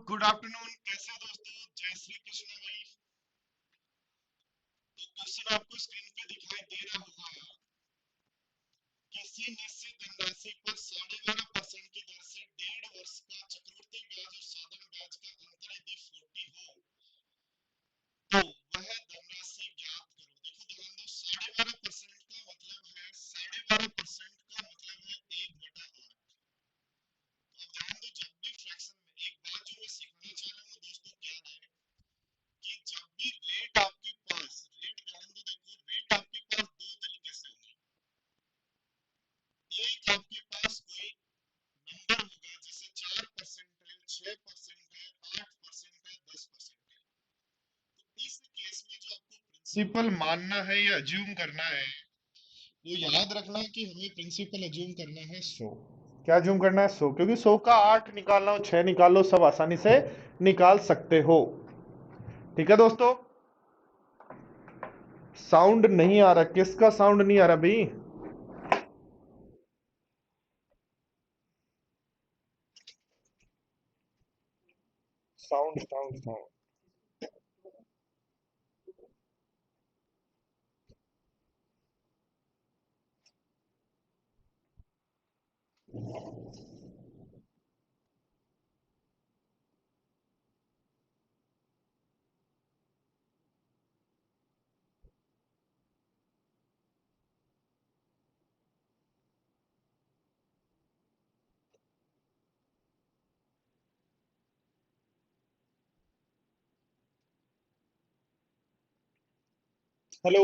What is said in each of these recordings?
Good afternoon. कैसे हो दोस्तों? जय श्री कृष्ण भाई। तो क्वेश्चन आपको स्क्रीन पे दिखाई दे रहा होगा। किसी निश्चित धनराशि पर 12.5% की दर से 1.5 वर्ष का चक्रवृद्धि ब्याज और साधारण ब्याज का अंतर यदि 40 हो तो वह धनराशि ज्ञात करो। देखो ध्यान दो, 12.5% का मतलब है 12.5% का मतलब है 1/8। अब ध्यान दो, जब भी फ्रैक्शन में एक बात जो मैं सिखाना चाह रहा हूँ दोस्तों क्या है कि जब भी रेट आपके पास रेट ध्यान दो, देखो रेट आपके पास दो तरीके से होंगे। एक आपके पास कोई नंबर होगा, जैसे 4% है, 6% है, 8% है, 10% है। तो इस केस में जो आपको प्रिंसिपल मानना है या अज्यूम करना है, वो याद रखना है कि हमें प्रिंसिपल अज्यूम करना है 100। क्या अज्यूम करना है? 100, क्योंकि 100 का 8 निकालना हो, 6 निकाल लो, सब आसानी से निकाल सकते हो। ठीक है दोस्तों। साउंड नहीं आ रहा? किसका साउंड नहीं आ रहा भाई? Sound sound sound. हेलो।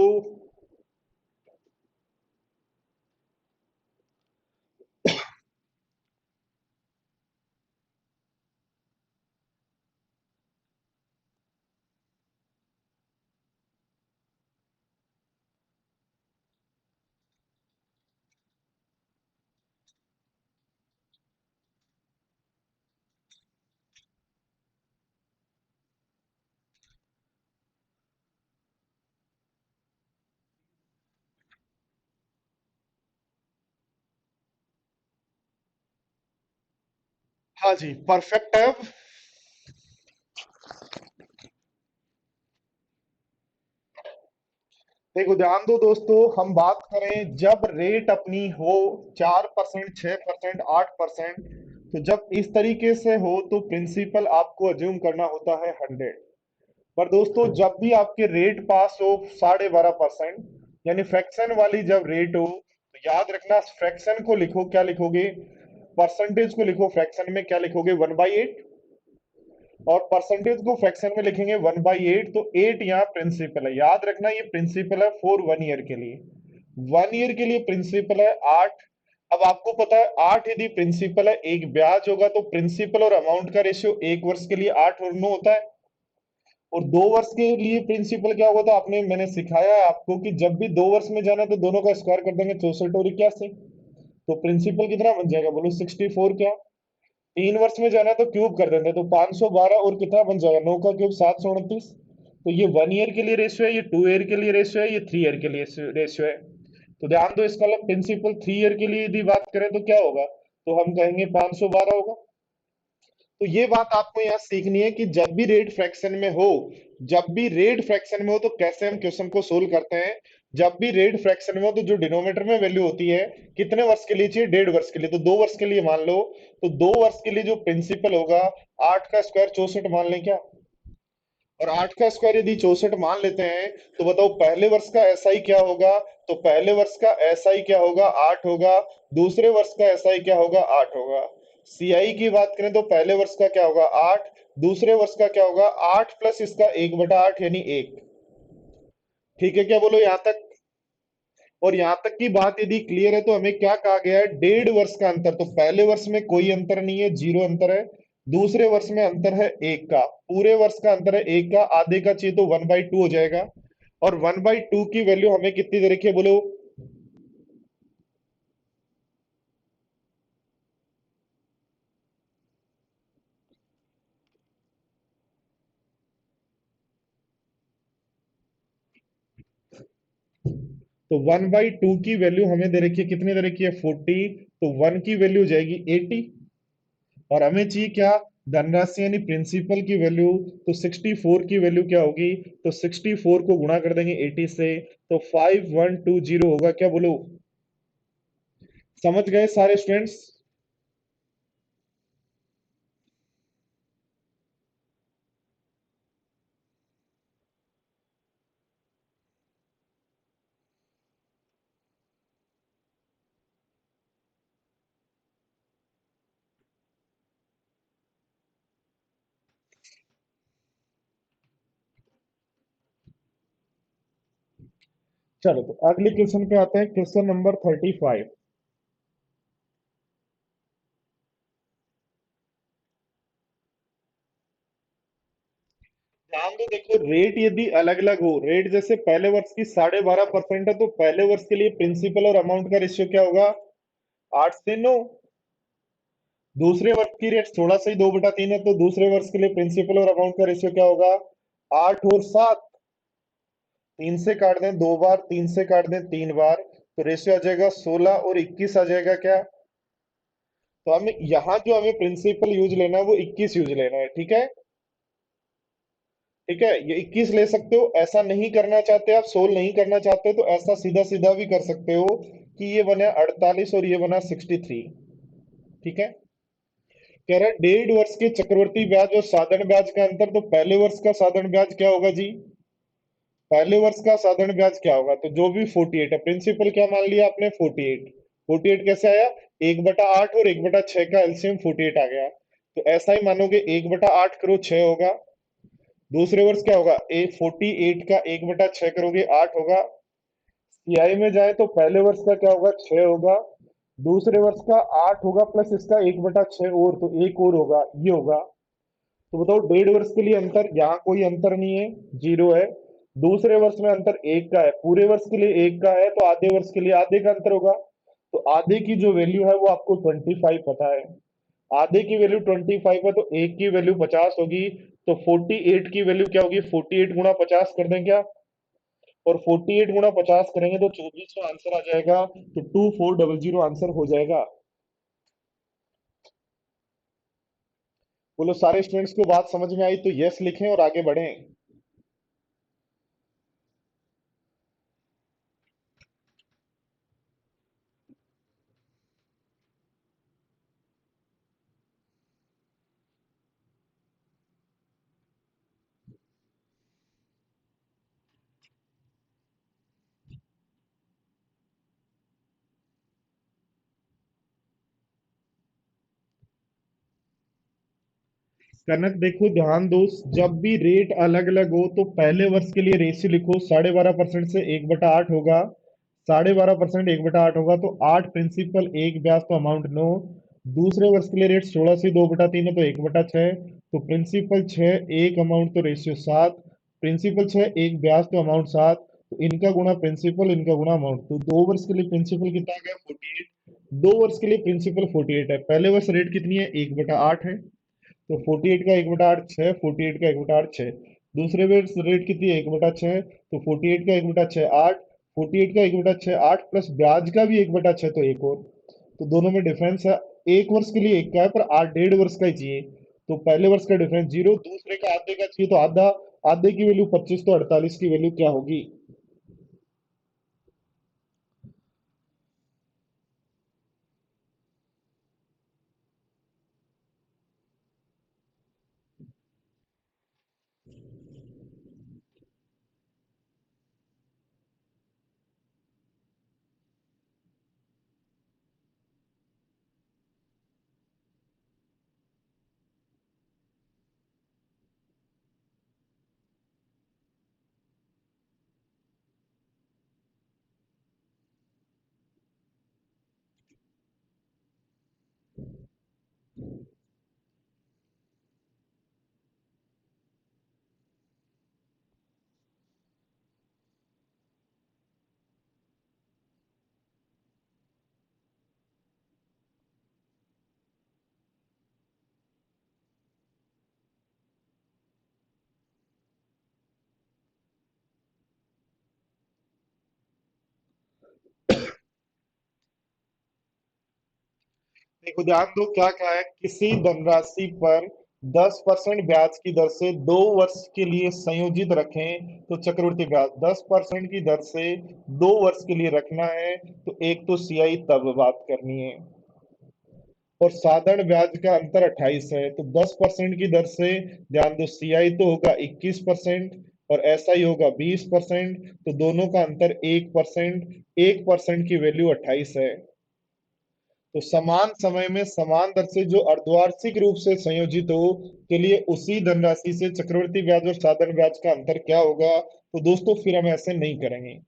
हाँ जी, परफेक्ट है। देखो ध्यान दो दोस्तों, हम बात करें जब रेट अपनी हो 4%, 6%, 8%, तो जब इस तरीके से हो तो प्रिंसिपल आपको अज्यूम करना होता है 100। पर दोस्तों जब भी आपके रेट पास हो 12.5%, यानी फ्रैक्शन वाली जब रेट हो, तो याद रखना फ्रैक्शन को लिखो, क्या लिखोगे? परसेंटेज को लिखो, फ्रैक्शन में क्या लिखोगे? 1/8। और परसेंटेज को फ्रैक्शन में लिखेंगे 1/8, तो 8 यहाँ प्रिंसिपल है। याद रखना ये प्रिंसिपल है फॉर 1 ईयर के लिए। 1 ईयर के लिए प्रिंसिपल है 8। अब आपको पता है 8 यदि प्रिंसिपल है, एक ब्याज होगा, तो प्रिंसिपल और अमाउंट का रेशियो 1 वर्ष के लिए 8/9 होता है। और 2 वर्ष के लिए प्रिंसिपल क्या होगा? तो आपने मैंने सिखाया है आपको कि जब भी 2 वर्ष में जाना है तो दोनों का स्क्वायर कर देंगे, 64 और 81। तो प्रिंसिपल कितना बन जाएगा बोलो? 64। क्या 3 वर्ष में जाना है तो क्यूब कर देते हैं, तो 512 और कितना बन जाएगा? 9 का क्यूब 729। तो ये 1 ईयर के लिए रेशियो है, ये 2 ईयर के लिए रेशियो है, ये 3 ईयर के लिए रेशियो है। तो ध्यान दो, इसका मतलब प्रिंसिपल 3 ईयर के लिए यदि बात करें तो क्या होगा? तो हम कहेंगे 512 होगा। तो ये बात आपको यहाँ सीखनी है कि जब भी रेट फ्रैक्शन में हो, जब भी रेट फ्रैक्शन में हो तो कैसे हम क्वेश्चन को सोल्व करते हैं। जब भी रेट फ्रैक्शन में हो तो जो डिनोमिनेटर में वैल्यू होती है, कितने वर्ष के लिए चाहिए? 1.5 वर्ष के लिए, तो 2 वर्ष के लिए मान लो। तो 2 वर्ष के लिए जो प्रिंसिपल होगा, 8 का स्क्वायर 64 मान लें क्या? और 8 का स्क्वायर यदि 64 मान लेते हैं, तो बताओ पहले वर्ष का एसआई क्या होगा? तो पहले वर्ष का एसआई क्या होगा? 8 होगा। दूसरे वर्ष का एसआई क्या होगा? 8 होगा। सीआई की बात करें तो पहले वर्ष का क्या होगा? 8। दूसरे वर्ष का क्या होगा? 8 प्लस इसका 1/8 यानी 1। ठीक है क्या बोलो यहां तक? और यहां तक की बात यदि क्लियर है तो हमें क्या कहा गया है? 1.5 वर्ष का अंतर। तो पहले वर्ष में कोई अंतर नहीं है, 0 अंतर है। दूसरे वर्ष में अंतर है 1 का। पूरे वर्ष का अंतर है 1 का। आधे का चाहिए तो 1/2 हो जाएगा। और 1/2 की वैल्यू हमें कितनी दे रखी है बोलो? तो 1/2 की वैल्यू हमें दे रखी है, कितनी दे रखी है? 40। तो 1 की वैल्यू हो जाएगी 80। और हमें चाहिए क्या? धनराशि यानी प्रिंसिपल की वैल्यू, तो 64 की वैल्यू क्या होगी? तो 64 को गुणा कर देंगे 80 से, तो 5120 होगा। क्या बोलो? समझ गए सारे स्टूडेंट्स? चलो तो अगले क्वेश्चन पे आते हैं, क्वेश्चन नंबर 35। ध्यान दो, देखो रेट यदि अलग अलग हो, रेट जैसे पहले वर्ष की 12.5% है, तो पहले वर्ष के लिए प्रिंसिपल और अमाउंट का रेशियो क्या होगा? 8 से 9। दूसरे वर्ष की रेट 16 से 2/3 है, तो दूसरे वर्ष के लिए प्रिंसिपल और अमाउंट का रेशियो क्या होगा? 8 और 7। 3 से काट दें 2 बार, 3 से काट दें 3 बार, तो रेशियो आ जाएगा 16 और 21 आ जाएगा क्या? तो हमें यहाँ जो हमें प्रिंसिपल यूज लेना है वो 21 यूज लेना है, ठीक है? ठीक है, ये 21 ले सकते हो। ऐसा नहीं करना चाहते, आप सोल्व नहीं करना चाहते, तो ऐसा सीधा सीधा भी कर सकते हो कि ये बना 48 और ये बना 63। ठीक है। कह रहा है 1.5 वर्ष के चक्रवर्ती ब्याज और साधारण ब्याज का अंतर, तो पहले वर्ष का साधारण ब्याज क्या होगा जी? पहले वर्ष का साधारण ब्याज क्या होगा? तो जो भी 48 है, प्रिंसिपल क्या मान लिया आपने? 48। 48 कैसे आया? 1/8 और 1/6 का एलसीएम 48 आ गया। तो ऐसा ही मानोगे, 1/8 करो 6 होगा। दूसरे वर्ष क्या होगा? 48 का 1/6 करोगे 8 होगा। सीआई में जाए तो पहले वर्ष का क्या होगा? 6 होगा। दूसरे वर्ष का 8 होगा, प्लस इसका 1/6 और, तो एक और होगा, ये होगा। तो बताओ 1.5 वर्ष के लिए अंतर, यहाँ कोई अंतर नहीं है, जीरो है। दूसरे वर्ष में अंतर 1 का है, पूरे वर्ष के लिए 1 का है, तो आधे वर्ष के लिए आधे का अंतर होगा। तो आधे की जो वैल्यू है वो आपको 25 पता है। आधे की वैल्यू 25 है, तो एक की वैल्यू 50 होगी। तो 48 की वैल्यू क्या होगी? 48 गुणा 50 कर दें क्या? और 48 गुणा 50 करेंगे तो 2400 आंसर आ जाएगा। तो 2400 आंसर हो जाएगा। बोलो सारे स्टूडेंट्स को बात समझ में आई तो यस लिखें और आगे बढ़ें। कनक देखो ध्यान दो, जब भी रेट अलग अलग हो तो पहले वर्ष के लिए रेशियो लिखो, 12.5% से 1/8 होगा। 12.5% 1/8 होगा, तो 8 प्रिंसिपल, 1 ब्याज, तो अमाउंट 9। दूसरे वर्ष के लिए रेट 16 से 2/3 है, तो 1/6। तो प्रिंसिपल 6, 1 अमाउंट, तो रेशियो 7। प्रिंसिपल 6, 1 ब्याज, तो अमाउंट 7। तो इनका गुणा प्रिंसिपल, इनका गुणा अमाउंट, तो 2 वर्ष के लिए प्रिंसिपल कितना आ गया? 48। 2 वर्ष के लिए प्रिंसिपल 48 है। पहले वर्ष रेट कितनी है? 1/8 है। तो 48 का 1/8 6, 48 का 1/8 6। दूसरे रेट कितनी है? 1/6। तो 48 का 1/6 8। 48 का 1/6 8, प्लस ब्याज का भी 1/6, तो एक और। तो दोनों में डिफरेंस है। एक वर्ष के लिए एक का है, पर 1.5 वर्ष का ही चाहिए। तो पहले वर्ष का डिफरेंस 0, दूसरे का आधे का चाहिए, तो आधा। आधे की वैल्यू 25, तो 48 की वैल्यू क्या होगी? देखो ध्यान दो, क्या क्या है, किसी धनराशि पर 10% ब्याज की दर से 2 वर्ष के लिए संयोजित रखें तो चक्रवृद्धि ब्याज 10% की दर से 2 वर्ष के लिए रखना है तो एक तो सीआई तब बात करनी है। और साधारण ब्याज का अंतर 28 है तो 10% की दर से ध्यान दो सीआई तो होगा 21% और एसआई होगा 20%, तो दोनों का अंतर 1%। 1% की वैल्यू 28 है। तो समान समय में समान दर से जो अर्धवार्षिक रूप से संयोजित हो के लिए उसी धनराशि से चक्रवृद्धि ब्याज और साधारण ब्याज का अंतर क्या होगा। तो दोस्तों फिर हम ऐसे नहीं करेंगे।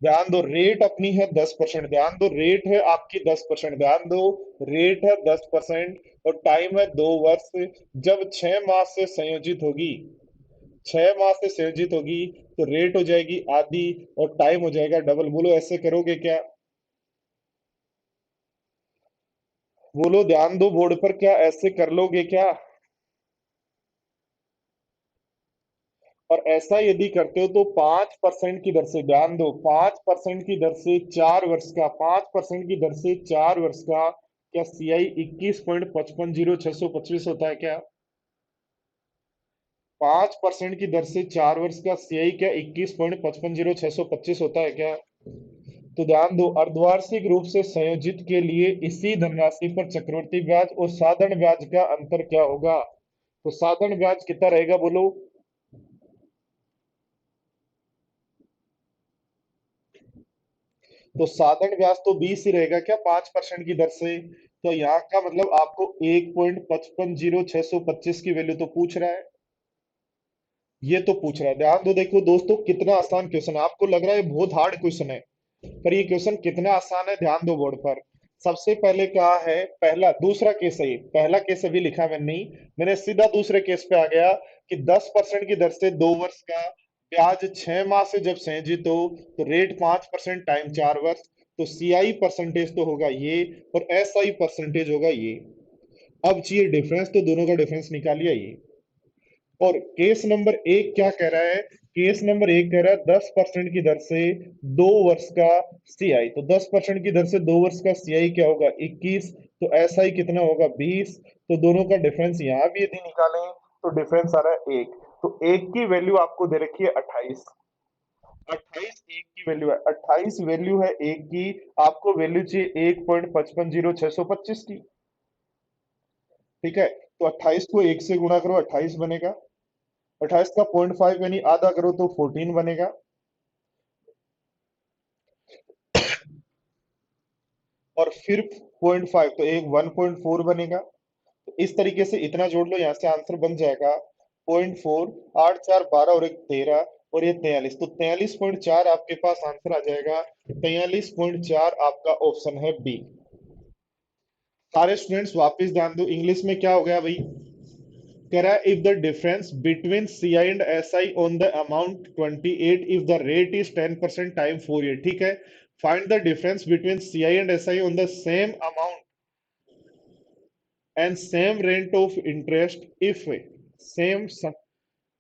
ध्यान दो रेट अपनी है 10%, ध्यान दो रेट है आपकी 10%, ध्यान दो रेट है 10% और टाइम है 2 वर्ष। जब 6 माह से संयोजित होगी, 6 माह से संयोजित होगी तो रेट हो जाएगी आधी और टाइम हो जाएगा डबल। बोलो ऐसे करोगे क्या? बोलो ध्यान दो बोर्ड पर, क्या ऐसे कर लोगे क्या? और ऐसा यदि करते हो तो 5% की दर से, ध्यान दो 5% की दर से 4 वर्ष का, 5% की दर से 4 वर्ष का क्या सीआई 21.550625 होता है क्या? 5% की दर से 4 वर्ष का सीआई क्या 21.550625 होता है क्या? तो ध्यान दो अर्धवार्षिक रूप से संयोजित के लिए इसी धनराशि पर चक्रवृद्धि ब्याज और साधारण ब्याज का अंतर क्या होगा। तो साधारण ब्याज कितना रहेगा बोलो? तो साधारण ब्याज तो 20 ही रहेगा क्या 5% की दर से? तो यहाँ का मतलब आपको 1.550625 की वैल्यू तो पूछ रहा है। ये तो पूछ रहा है। ध्यान दो देखो दोस्तों कितना आसान क्वेश्चन है। आपको लग रहा है बहुत हार्ड क्वेश्चन है, पर ये क्वेश्चन कितना आसान है ध्यान दो बोर्ड पर। सबसे पहले क्या है, पहला दूसरा केस है ये। पहला केस अभी लिखा मैंने नहीं, मैंने सीधा दूसरे केस पे आ गया कि 10% की दर से 2 वर्ष का ब्याज 6 माह से जब संयोजित हो तो रेट 5% टाइम 4 वर्ष। तो सीआई परसेंटेज तो होगा ये और एसआई परसेंटेज होगा ये। अब चाहिए डिफरेंस, तो दोनों का डिफरेंस निकालिए ये। और केस नंबर एक क्या कह रहा है? केस नंबर एक कह रहा है 10% की दर से 2 वर्ष का सीआई, तो 10% की दर से 2 वर्ष का सीआई क्या होगा 21, तो एसआई कितना होगा 20। तो दोनों का डिफरेंस यहाँ भी यदि निकालें तो डिफरेंस आ रहा है 1। तो एक की वैल्यू आपको दे रखी है 28। 28 एक की वैल्यू है, 28 वैल्यू है एक की। आपको वैल्यू चाहिए 1.550625 की। ठीक है, तो 28 को एक से गुणा करो 28 बनेगा। 28 का 0.5 यानी आधा करो तो 14 बनेगा। और फिर 0.5 तो एक 1.4 बनेगा। तो इस तरीके से इतना जोड़ लो, यहाँ से आंसर बन जाएगा 0.4, 8 4 12 और एक 13 और ये 43, तो 43.4 आपके पास आंसर आ जाएगा। 43.4 आपका ऑप्शन है बी। सारे स्टूडेंट्स वापस ध्यान दो, इंग्लिश में क्या हो गया भाई? कह रहा है if the difference between C I and S I on the amount 28 if the rate is 10% time 4 year. ठीक है, find the difference between C I and S I on the same amount and same rate of interest if same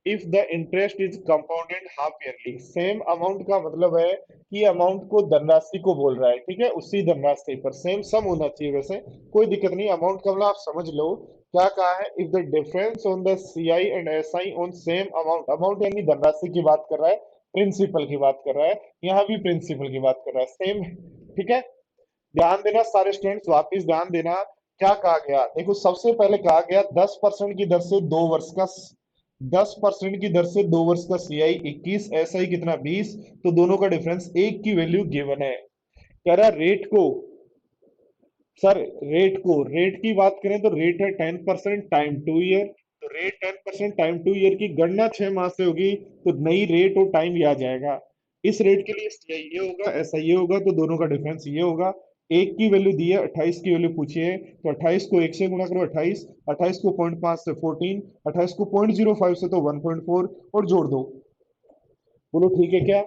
if the interest is compounded half yearly. Same amount का मतलब है कि amount को धनराशि को बोल रहा है, ठीक है, उसी धनराशि पर सेम सम होना चाहिए। वैसे कोई दिक्कत नहीं, अमाउंट का मतलब आप समझ लो। क्या कहा है, if the difference on the CI and SI on same amount, amount यानी धनराशि की बात कर रहा है, प्रिंसिपल की बात कर रहा है, यहाँ भी प्रिंसिपल की बात कर रहा है सेम। ठीक है, ध्यान देना सारे स्टूडेंट्स, वापिस ध्यान देना। क्या कहा गया देखो, सबसे पहले कहा गया 10% की दर से 2 वर्ष का, 10% की दर से 2 वर्ष का सीआई 21, एसआई कितना 20, तो दोनों का डिफरेंस एक की वैल्यू गिवन है। कह रहा रेट को, सर रेट की बात करें तो रेट है 10% टाइम 2 ईयर। तो रेट 10% टाइम 2 ईयर की गणना 6 माह से होगी, तो नई रेट और टाइम ये आ जाएगा। इस रेट के लिए सीआई ये होगा, ऐसा ये होगा, तो दोनों का डिफरेंस ये होगा। एक की वैल्यू दी है, 28 की वैल्यू पूछी है, तो 28 को एक से गुणा करो 28, 28 को 0.5 से 14, 28 को 0.05 से तो 1.4 और जोड़ दो। बोलो ठीक है क्या?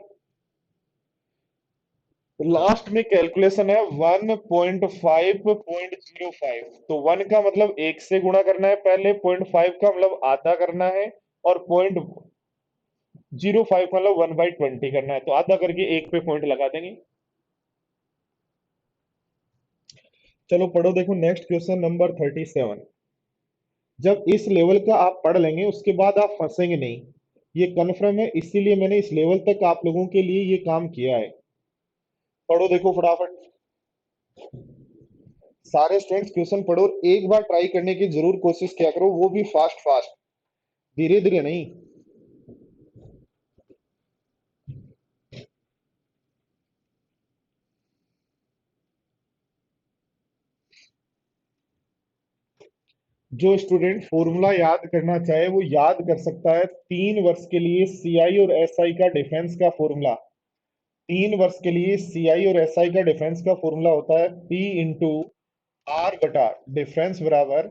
लास्ट में कैलकुलेशन है 1.5.05, तो 1 का मतलब एक से गुणा करना है पहले, 0.5 का मतलब आधा करना है, और 0.05 का मतलब 1/20 करना है, तो आधा करके एक पे पॉइंट लगा देंगे। चलो पढ़ो, देखो नेक्स्ट क्वेश्चन नंबर 37। जब इस लेवल का आप पढ़ लेंगे उसके बाद आप फंसेंगे नहीं, ये कन्फर्म है। इसीलिए मैंने इस लेवल तक आप लोगों के लिए ये काम किया है। पढ़ो देखो फटाफट, सारे स्टूडेंट्स क्वेश्चन पढ़ो और एक बार ट्राई करने की जरूर कोशिश किया करो, वो भी फास्ट फास्ट, धीरे धीरे नहीं। जो स्टूडेंट फॉर्मूला याद करना चाहे वो याद कर सकता है। 3 वर्ष के लिए सीआई और एसआई का डिफेंस का फॉर्मूला, 3 वर्ष के लिए सीआई और एसआई का डिफेंस का फॉर्मूला होता है पी इंटू आर बटा डिफरेंस बराबर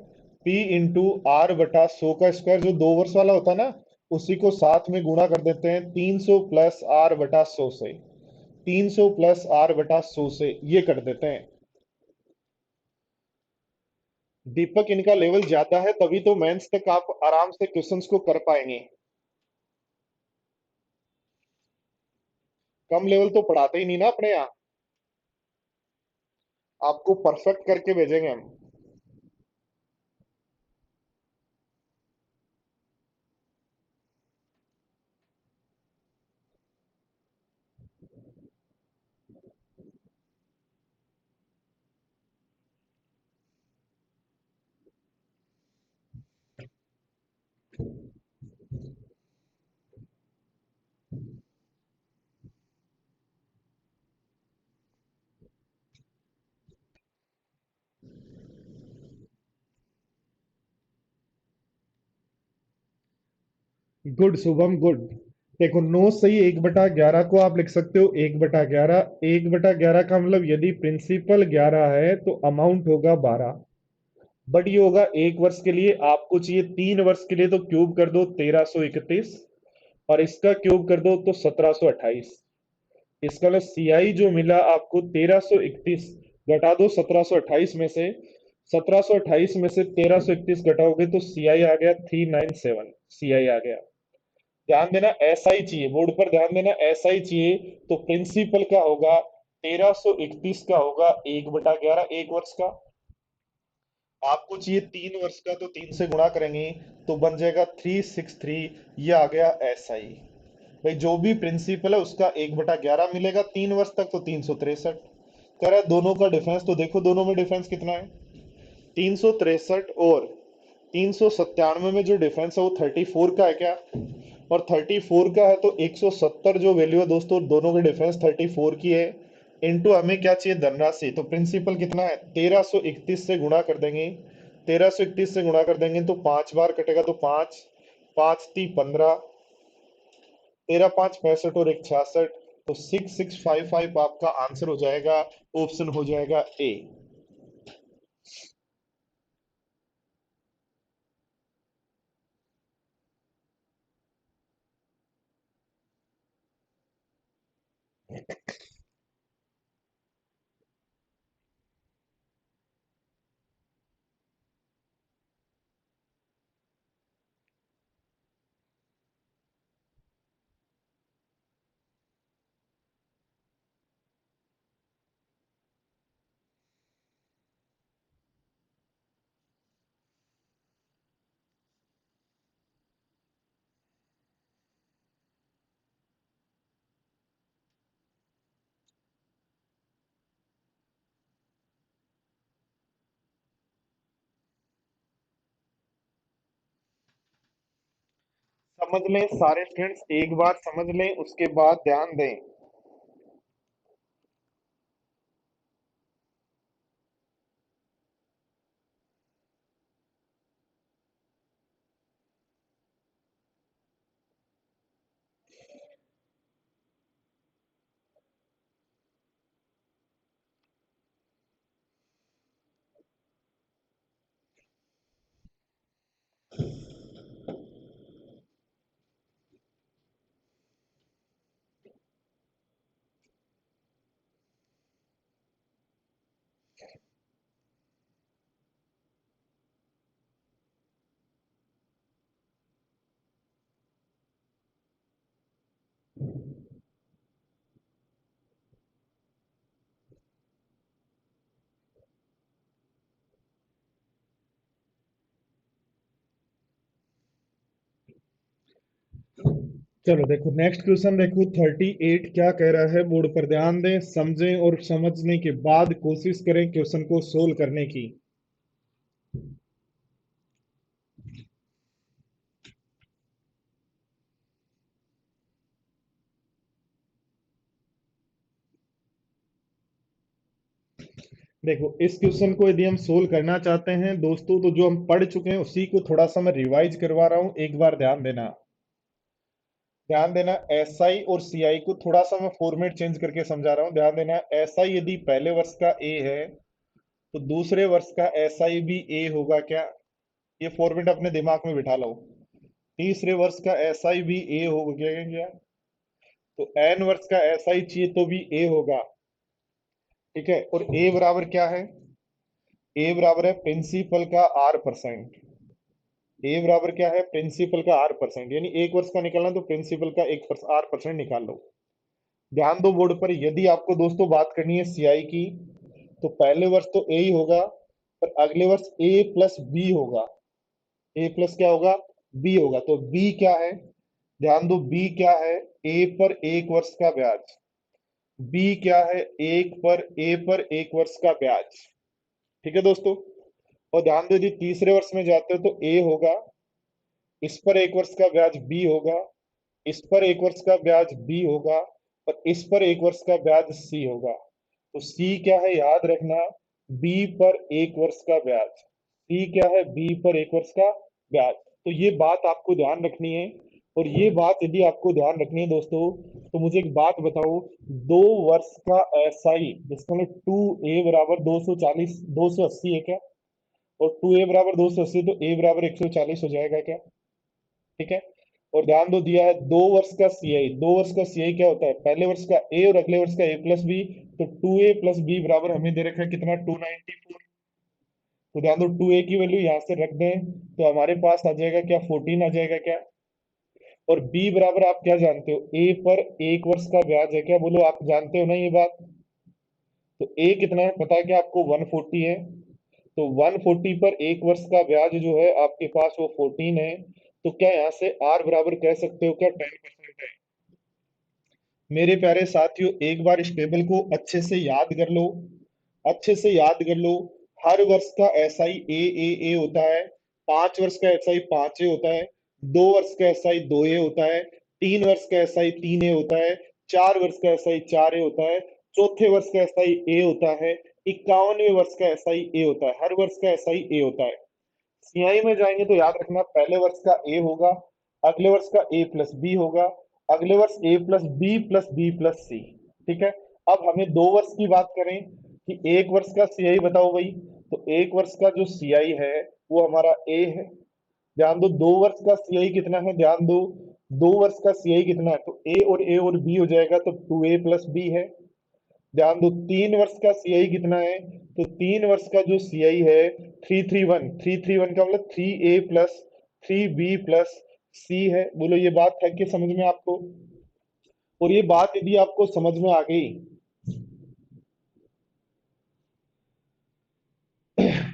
पी इंटू आर बटा 100 का स्क्वायर, जो 2 वर्ष वाला होता है ना, उसी को साथ में गुणा कर देते हैं 300 प्लस आर बटा 100 से, 300 प्लस आर बटा 100 से ये कर देते हैं। दीपक, इनका लेवल ज्यादा है तभी तो मेंस तक आप आराम से क्वेश्चंस को कर पाएंगे। कम लेवल तो पढ़ाते ही नहीं ना अपने यहाँ, आपको परफेक्ट करके भेजेंगे हम। Good Shubham, good. देखो 9 सही 1/11 को आप लिख सकते हो 1/11, 1/11 का मतलब यदि प्रिंसिपल 11 है तो अमाउंट होगा 12, बट ये होगा 1 वर्ष के लिए। आपको चाहिए 3 वर्ष के लिए तो क्यूब कर दो 1331, और इसका क्यूब कर दो तो 1728। इसका मतलब सीआई जो मिला आपको 1331 घटा दो 1728 में से, 1728 में से 1331 घटाओगे तो सीआई आ गया 397, सीआई आ गया। ध्यान देना ऐसा ही चाहिए, बोर्ड पर ध्यान देना ऐसा ही चाहिए। तो प्रिंसिपल का होगा 1331 का होगा 1/11 1 वर्ष का। आपको चाहिए 3 वर्ष का तो 3 से गुणा करेंगे तो बन जाएगा 363। ये आ गया एसआई। भाई जो भी प्रिंसिपल है उसका 1/11 मिलेगा 3 वर्ष तक तो 363। कह रहा है दोनों का डिफरेंस, तो देखो दोनों में डिफरेंस कितना है। 363 और 397 में जो डिफरेंस है वो 34 का है क्या, और 34 का है तो 170 जो वैल्यू है दोस्तों, दोनों के डिफरेंस 34 की है। इनटू हमें क्या चाहिए, धनराशि। तो प्रिंसिपल कितना है 1331 से गुणा कर देंगे, 1331 से गुणा कर देंगे तो 5 बार कटेगा तो 5, 5 × 3 = 15, 13×5 = 65 और 1 66, तो 6655 आपका आंसर हो जाएगा। ऑप्शन हो जाएगा ए। समझ लें सारे स्टूडेंट्स, एक बार समझ लें उसके बाद ध्यान दें। चलो देखो नेक्स्ट क्वेश्चन देखो 38 क्या कह रहा है बोर्ड पर ध्यान दें, समझें और समझने के बाद कोशिश करें क्वेश्चन को सोल्व करने की। देखो इस क्वेश्चन को यदि हम सोल्व करना चाहते हैं दोस्तों, तो जो हम पढ़ चुके हैं उसी को थोड़ा सा मैं रिवाइज करवा रहा हूं, एक बार ध्यान देना। ध्यान देना, एसआई और सीआई को थोड़ा सा मैं फॉर्मेट चेंज करके समझा रहा हूँ। ध्यान देना, एसआई यदि पहले वर्ष का ए है तो दूसरे वर्ष का एसआई भी ए होगा क्या? ये फॉर्मेट अपने दिमाग में बिठा लो। तीसरे वर्ष का एसआई भी ए होगा क्या? तो एन वर्ष का एसआई चाहिए तो भी ए होगा। ठीक है, और ए बराबर क्या है? ए बराबर है प्रिंसिपल का आर परसेंट। ए बराबर क्या है? प्रिंसिपल का आर परसेंट, यानी एक वर्ष का निकालना तो प्रिंसिपल का आर परसेंट निकाल लो। ध्यान दो बोर्ड पर, यदि आपको दोस्तों बात करनी है सीआई की, तो पहले वर्ष तो ए ही होगा, पर अगले वर्ष ए प्लस बी होगा। ए प्लस क्या होगा? बी होगा। तो बी क्या है? ध्यान दो, बी क्या है? ए पर एक वर्ष का ब्याज। बी क्या है? ए पर एक वर्ष का ब्याज। ठीक है दोस्तों। और ध्यान दो, यदि तीसरे वर्ष में जाते हो तो ए होगा, इस पर एक वर्ष का ब्याज बी होगा, इस पर एक वर्ष का ब्याज बी होगा, और इस पर एक वर्ष का ब्याज सी होगा। तो सी क्या है याद रखना? बी पर एक वर्ष का ब्याज। सी क्या है? बी पर एक वर्ष का ब्याज। तो ये बात आपको ध्यान रखनी है। और ये बात यदि आपको ध्यान रखनी है दोस्तों, तो मुझे एक बात बताओ, 2 वर्ष का एसआई जिसका मतलब 2a बराबर 240 280 है क्या? और 2a बराबर 280 तो a बराबर 140 हो जाएगा क्या? ठीक है। और ध्यान दो, दिया है 2 वर्ष का सीआई। 2 वर्ष का सीआई क्या होता है? पहले वर्ष का ए और अगले वर्ष का ए प्लस बी। तो 2a+b बराबर हमें दे रखा है कितना? 294। तो ध्यान दो, 2a की वैल्यू यहां से रख दें तो हमारे पास आ जाएगा क्या? 14 आ जाएगा क्या? और b बराबर आप क्या जानते हो? a पर एक वर्ष का ब्याज है क्या? बोलो, आप जानते हो ना ये बात? तो a कितना है पता है क्या आपको? 140 है। तो 140 पर एक वर्ष का ब्याज जो है आपके पास वो 14 है। तो क्या यहाँ से r बराबर कह सकते हो क्या 10% है? मेरे प्यारे साथियों, एक बार इस टेबल को अच्छे से याद कर लो, अच्छे से याद कर लो। हर वर्ष का एसआई ए होता है। 5 वर्ष का एसआई 5 ए होता है। 2 वर्ष का एसआई 2 ए होता है। 3 वर्ष का एसआई 3 ए होता है। 4 वर्ष का एसआई 4 ए होता है। चौथे वर्ष का एसआई ए होता है। 51वें वर्ष का एसआई ए होता है। हर वर्ष का एसआई ए होता है। सीआई में जाएंगे तो याद रखना, पहले वर्ष का ए होगा, अगले वर्ष का ए प्लस बी होगा, अगले वर्ष ए प्लस बी प्लस सी। ठीक है। अब हमें 2 वर्ष की बात करें कि एक वर्ष का सीआई बताओ भाई। तो एक वर्ष का जो सीआई है वो हमारा ए है। ध्यान दो, 2 वर्ष का सीआई कितना है? ध्यान दो, 2 वर्ष का सीआई कितना है? तो ए और बी हो जाएगा, तो 2a+b है। ध्यान दो, 3 वर्ष का सीआई कितना है? तो 3 वर्ष का जो सीआई है 331 का मतलब 3a+3b+c है। बोलो, ये बात है कि समझ में आपको? और ये बात यदि आपको समझ में आ गई,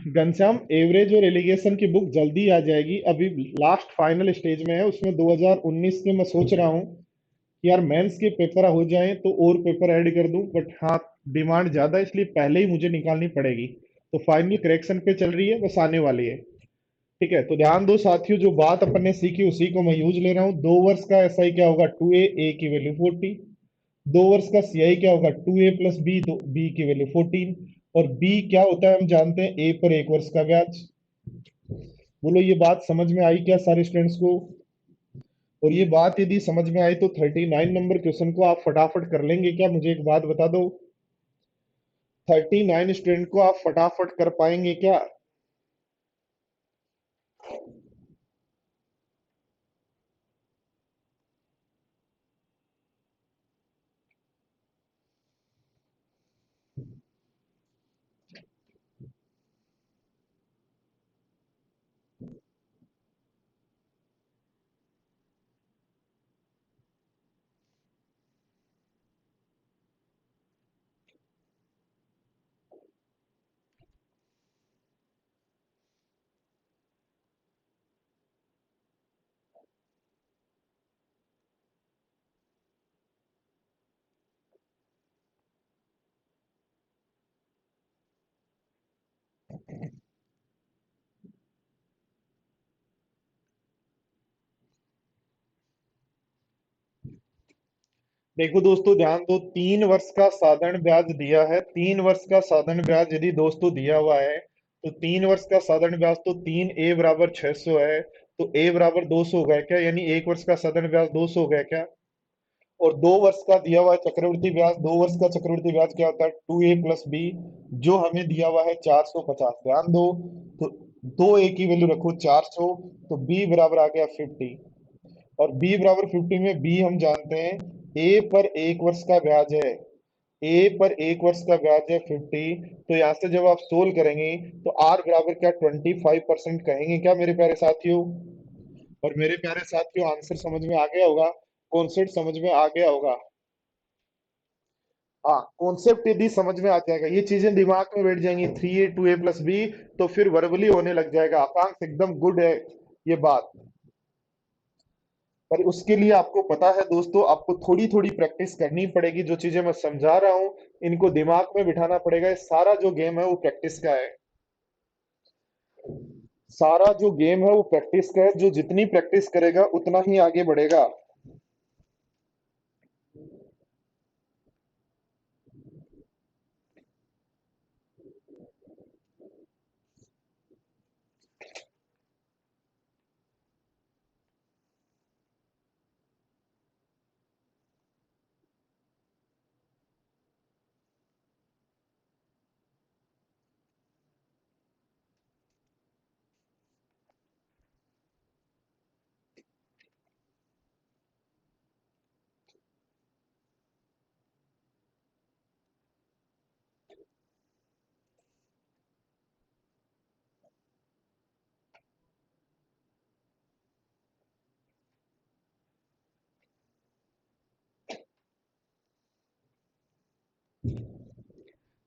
घनश्याम, एवरेज और एलिगेशन की बुक जल्दी आ जाएगी, अभी लास्ट फाइनल स्टेज में है उसमें। 2019 के मैं सोच रहा हूँ कि यार मेंस के पेपर हो जाएं तो और पेपर ऐड कर दूं, बट हाँ, डिमांड ज्यादा है इसलिए पहले ही मुझे निकालनी पड़ेगी। तो फाइनल करेक्शन पे चल रही है, बस आने वाली है। ठीक है, तो ध्यान दो साथियों, जो बात अपन ने सीखी उसी को मैं यूज ले रहा हूँ। 2 वर्ष का एसआई क्या होगा? 2a, ए की वैल्यू 40। 2 वर्ष का सीआई क्या होगा? 2a+b, तो b की वैल्यू 14। और b क्या होता है हम जानते हैं? a पर एक वर्ष का ब्याज। बोलो, ये बात समझ में आई क्या सारे स्टूडेंट्स को? और ये बात यदि समझ में आई तो 39 नंबर क्वेश्चन को आप फटाफट कर लेंगे क्या? मुझे एक बात बता दो, 39 स्टूडेंट को आप फटाफट कर पाएंगे क्या? देखो दोस्तों, ध्यान दो, 3 वर्ष का साधारण ब्याज दिया है। 3 वर्ष का साधारण ब्याज यदि दोस्तों दिया हुआ है, तो 3 वर्ष का साधारण ब्याज तो 3 a बराबर 600 है। तो a बराबर 200 हो गया क्या? यानी 1 वर्ष का साधारण ब्याज 200 हो गया क्या? और 2 वर्ष का दिया हुआ है चक्रवृद्धि ब्याज। 2 वर्ष का चक्रवृद्धि ब्याज क्या होता है? 2a+b, जो हमें दिया हुआ है 450। ध्यान दो, तो 2a की वैल्यू रखो 400, तो b बराबर आ गया 50। और b बराबर 50 में b हम जानते हैं, a पर 1 वर्ष का ब्याज है। a पर 1 वर्ष का ब्याज है 50। तो यहाँ से जब आप सोल्व करेंगे तो r बराबर क्या 25% कहेंगे क्या मेरे प्यारे साथियों? और मेरे प्यारे साथियों, आंसर समझ में आ गया होगा, कॉन्सेप्ट समझ में आ गया होगा। हाँ, कॉन्सेप्ट यदि समझ में आ जाएगा, ये चीजें दिमाग में बैठ जाएंगी, 3a2a+b, तो फिर वर्बली होने लग जाएगा। आकांक्ष एकदम गुड है ये बात। पर उसके लिए आपको पता है दोस्तों, आपको थोड़ी थोड़ी प्रैक्टिस करनी पड़ेगी। जो चीजें मैं समझा रहा हूँ, इनको दिमाग में बिठाना पड़ेगा। ये सारा जो गेम है वो प्रैक्टिस का है। सारा जो गेम है वो प्रैक्टिस का है। जो जितनी प्रैक्टिस करेगा उतना ही आगे बढ़ेगा।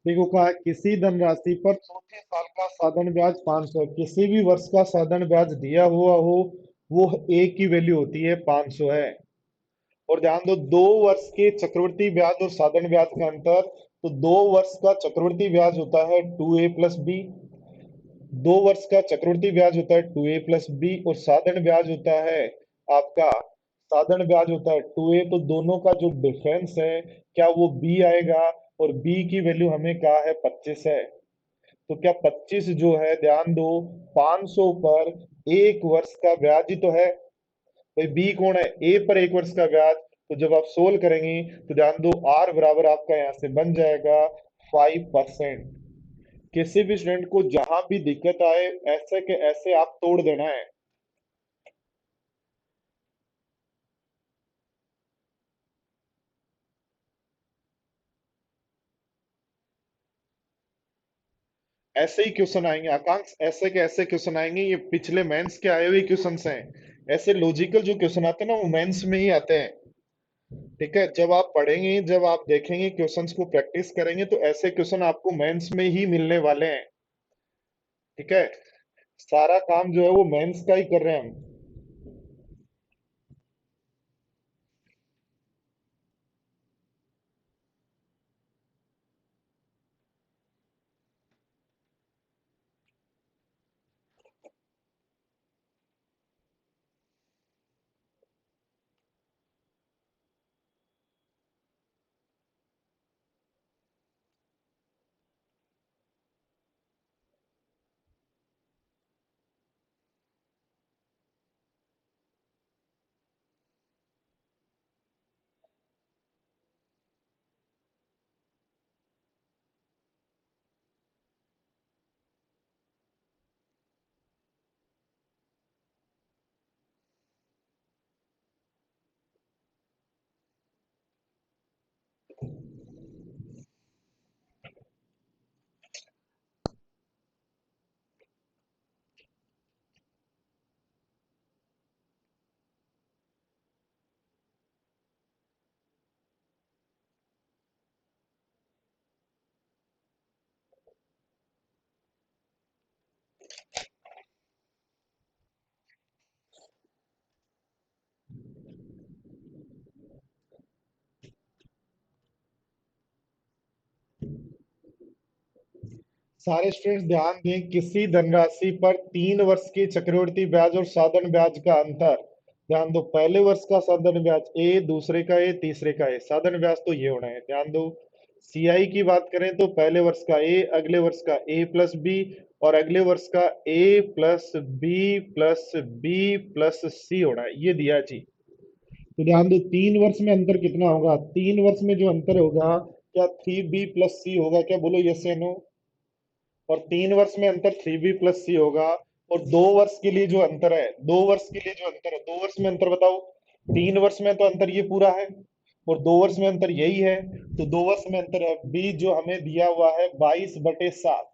देखो, कहा है, किसी धनराशि पर चौथे साल का साधारण ब्याज 500 है। किसी भी वर्ष का साधारण ब्याज दिया हुआ हो, वो एक की वैल्यू होती है 500 है। और ध्यान दो, 2 वर्ष के चक्रवृद्धि ब्याज और साधारण ब्याज का अंतर। तो 2 वर्ष का चक्रवृद्धि ब्याज होता है 2a+b। 2 वर्ष का चक्रवृद्धि ब्याज होता है 2a+b, और साधारण ब्याज होता है आपका, साधारण ब्याज होता है 2a। तो दोनों का जो डिफरेंस है, क्या वो b आएगा? और b की वैल्यू हमें कहा है 25 है। तो क्या 25 जो है, ध्यान दो, 500 पर 1 वर्ष का ब्याज ही तो है। भाई बी कौन है? ए पर 1 वर्ष का ब्याज। तो जब आप सोल्व करेंगे तो ध्यान दो, आर बराबर आपका यहाँ से बन जाएगा 5%। किसी भी स्टूडेंट को जहां भी दिक्कत आए, ऐसे के ऐसे आप तोड़ देना है। ऐसे ही क्वेश्चन आएंगे आकांक्ष, ऐसे के ऐसे क्वेश्चन आएंगे। ये पिछले मेंस के आए हुए क्वेश्चन हैं। ऐसे लॉजिकल जो क्वेश्चन आते हैं ना, वो मेंस में ही आते हैं। ठीक है, जब आप पढ़ेंगे, जब आप देखेंगे, क्वेश्चंस को प्रैक्टिस करेंगे, तो ऐसे क्वेश्चन आपको मेंस में ही मिलने वाले हैं। ठीक है, सारा काम जो है वो मेंस का ही कर रहे हैं हम। सारे स्टूडेंट्स ध्यान दें, किसी धनराशि पर 3 वर्ष के चक्रवृद्धि ब्याज और साधारण ब्याज का अंतर। ध्यान दो, पहले वर्ष का साधारण ब्याज ए, दूसरे का ए, तीसरे का ए, साधारण ब्याज तो ये होना है। ध्यान दो, सीआई की बात करें तो पहले वर्ष का ए, अगले वर्ष का ए प्लस बी, और अगले वर्ष का A plus B plus B plus C होना है, ये दिया है जी। तो ध्यान दो, 3 वर्ष में अंतर कितना होगा? 3 वर्ष में जो अंतर होगा, क्या 3b प्लस सी होगा? क्या बोलो, यस या नो? और 3 वर्ष में अंतर 3b प्लस सी होगा। और 2 वर्ष के लिए जो अंतर है, 2 वर्ष के लिए जो अंतर है, 2 वर्ष में अंतर बताओ। 3 वर्ष में तो अंतर ये पूरा है, और 2 वर्ष में अंतर यही है। तो 2 वर्ष में अंतर है b, जो हमें दिया हुआ है 22/7।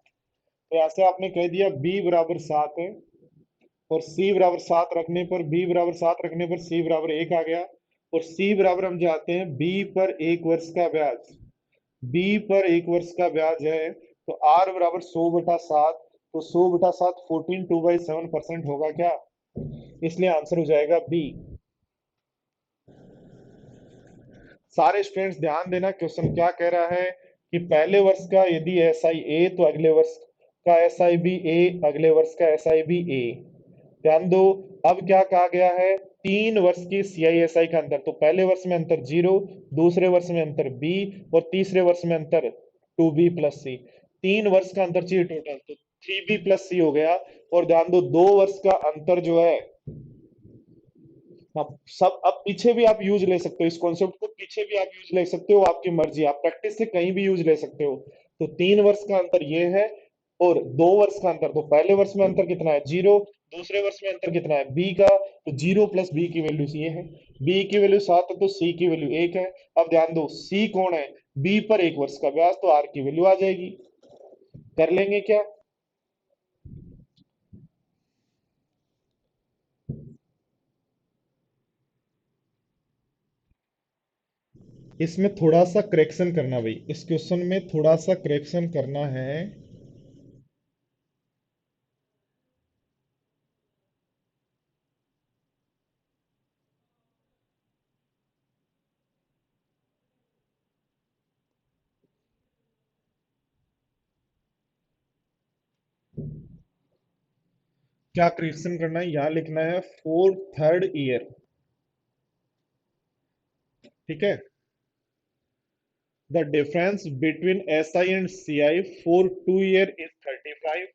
तो ऐसे आपने कह दिया b बराबर 7 है, और c बराबर 7 रखने पर, b बराबर 7 रखने पर c बराबर 1 आ गया। और c बराबर हम जाते हैं b पर 1 वर्ष का ब्याज। b पर 1 वर्ष का ब्याज है, तो r बराबर 100/7। तो 100/7 14/2/7% होगा क्या? इसलिए आंसर हो जाएगा बी। सारे स्टूडेंट्स ध्यान देना, क्वेश्चन क्या कह रहा है कि पहले वर्ष का यदि एस आई ए, तो अगले वर्ष का एस आई बी ए, अगले वर्ष का एस आई बी ए। ध्यान दो, अब क्या कहा गया है? 3 वर्ष की सी आई एस आई का अंतर। तो पहले वर्ष में अंतर 0, दूसरे वर्ष में अंतर बी, और तीसरे वर्ष में अंतर 2b प्लस सी। 3 वर्ष का अंतर चाहिए टोटल, तो 3b प्लस सी हो गया। और ध्यान दो, 2 वर्ष का अंतर जो है, आप सब अब पीछे भी आप यूज ले सकते हो, इस कॉन्सेप्ट को पीछे भी आप यूज ले सकते हो, आपकी मर्जी, आप प्रैक्टिस से कहीं भी यूज ले सकते हो। तो 3 वर्ष का अंतर ये है, और 2 वर्ष का अंतर, तो पहले वर्ष में अंतर कितना है? 0। दूसरे वर्ष में अंतर कितना है? b का। तो 0 प्लस b की वैल्यू ये है। b की वैल्यू 7 है, तो c की वैल्यू 1 है। अब ध्यान दो, c कौन है? b पर 1 वर्ष का ब्याज, तो r की वैल्यू आ जाएगी। कर लेंगे क्या? इसमें थोड़ा सा करेक्शन करना भाई, इस क्वेश्चन में थोड़ा सा करेक्शन करना है। क्या करेक्शन करना है? यहां लिखना है फॉर थर्ड ईयर। ठीक है, the difference between S I and C I for 2 year is 35।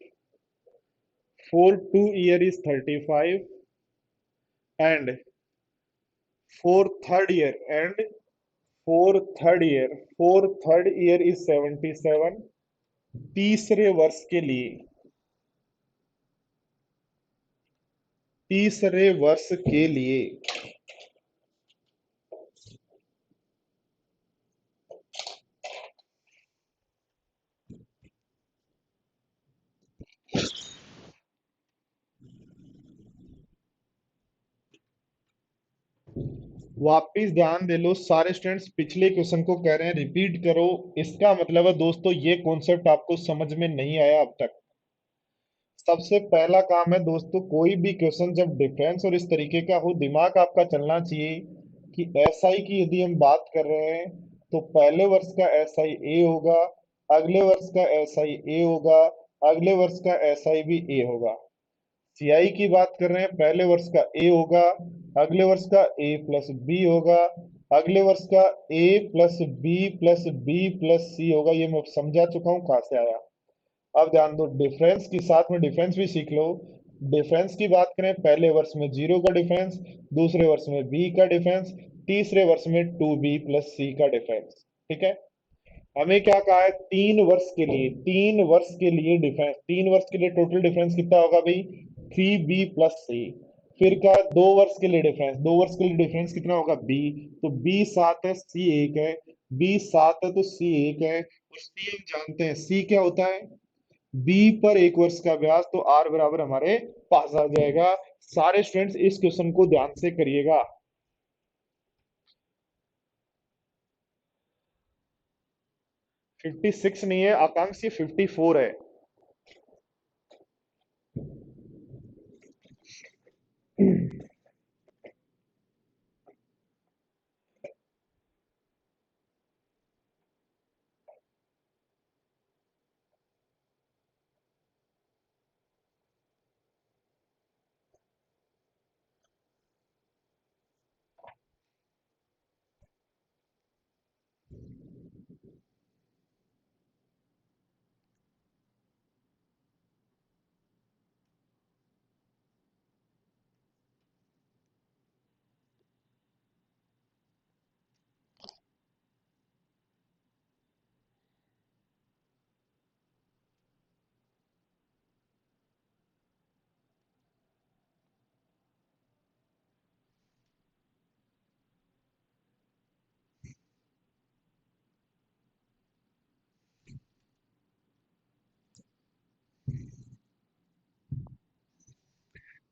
For 2 year is 35, and for third year, and for third year is 77। तीसरे वर्ष के लिए वापिस ध्यान दे लो सारे स्टूडेंट्स, पिछले क्वेश्चन को कह रहे हैं रिपीट करो। इसका मतलब है दोस्तों, ये कॉन्सेप्ट आपको समझ में नहीं आया अब तक। सबसे पहला काम है दोस्तों, कोई भी क्वेश्चन जब डिफरेंस और इस तरीके का हो, दिमाग आपका चलना चाहिए कि एसआई की यदि हम बात कर रहे हैं, तो पहले वर्ष का एसआई ए होगा, अगले वर्ष का एसआई ए होगा, अगले वर्ष का एसआई भी ए होगा। सीआई की बात कर रहे हैं, पहले वर्ष का ए होगा, अगले वर्ष का ए प्लस बी होगा, अगले वर्ष का ए प्लस बी प्लस सी होगा। ये मैं समझा चुका हूँ कहाँ से आया। अब ध्यान दो, डिफरेंस के साथ में डिफरेंस भी सीख लो। डिफरेंस की बात करें, पहले वर्ष में 0 का डिफरेंस, दूसरे वर्ष में b का डिफरेंस, तीसरे वर्ष में 2b प्लस c का डिफरेंस। ठीक है, हमें क्या कहा है? 3 वर्ष के लिए डिफरेंस, 3 वर्ष के लिए टोटल डिफरेंस कितना होगा भाई? 3b plus c। फिर क्या? 2 वर्ष के लिए डिफरेंस, 2 वर्ष के लिए डिफरेंस कितना होगा? b। तो b 7 है, c 1 है। b 7 है तो c 1 है, और c हम जानते हैं c क्या होता है? b पर 1 वर्ष का ब्याज, तो r बराबर हमारे पास आ जाएगा। सारे स्टूडेंट्स इस क्वेश्चन को ध्यान से करिएगा। 56 नहीं है आकांक्ष, ये 54 है।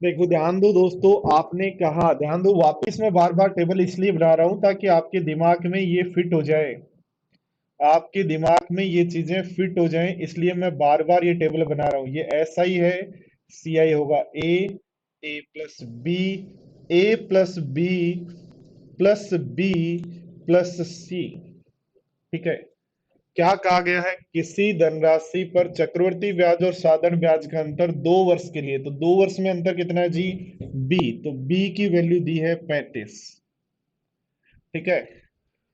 देखो ध्यान दो दोस्तों, आपने कहा ध्यान दो, वापस मैं बार बार टेबल इसलिए बना रहा हूं ताकि आपके दिमाग में ये फिट हो जाए, आपके दिमाग में ये चीजें फिट हो जाएं, इसलिए मैं बार बार ये टेबल बना रहा हूं। ये ऐसा ही है, सी आई होगा A plus B, A plus B plus B plus C. ठीक है। क्या कहा गया है? किसी धनराशि पर चक्रवर्ती ब्याज और साधारण ब्याज का अंतर 2 वर्ष के लिए, तो 2 वर्ष में अंतर कितना है जी? बी। तो बी की वैल्यू दी है 35। ठीक है।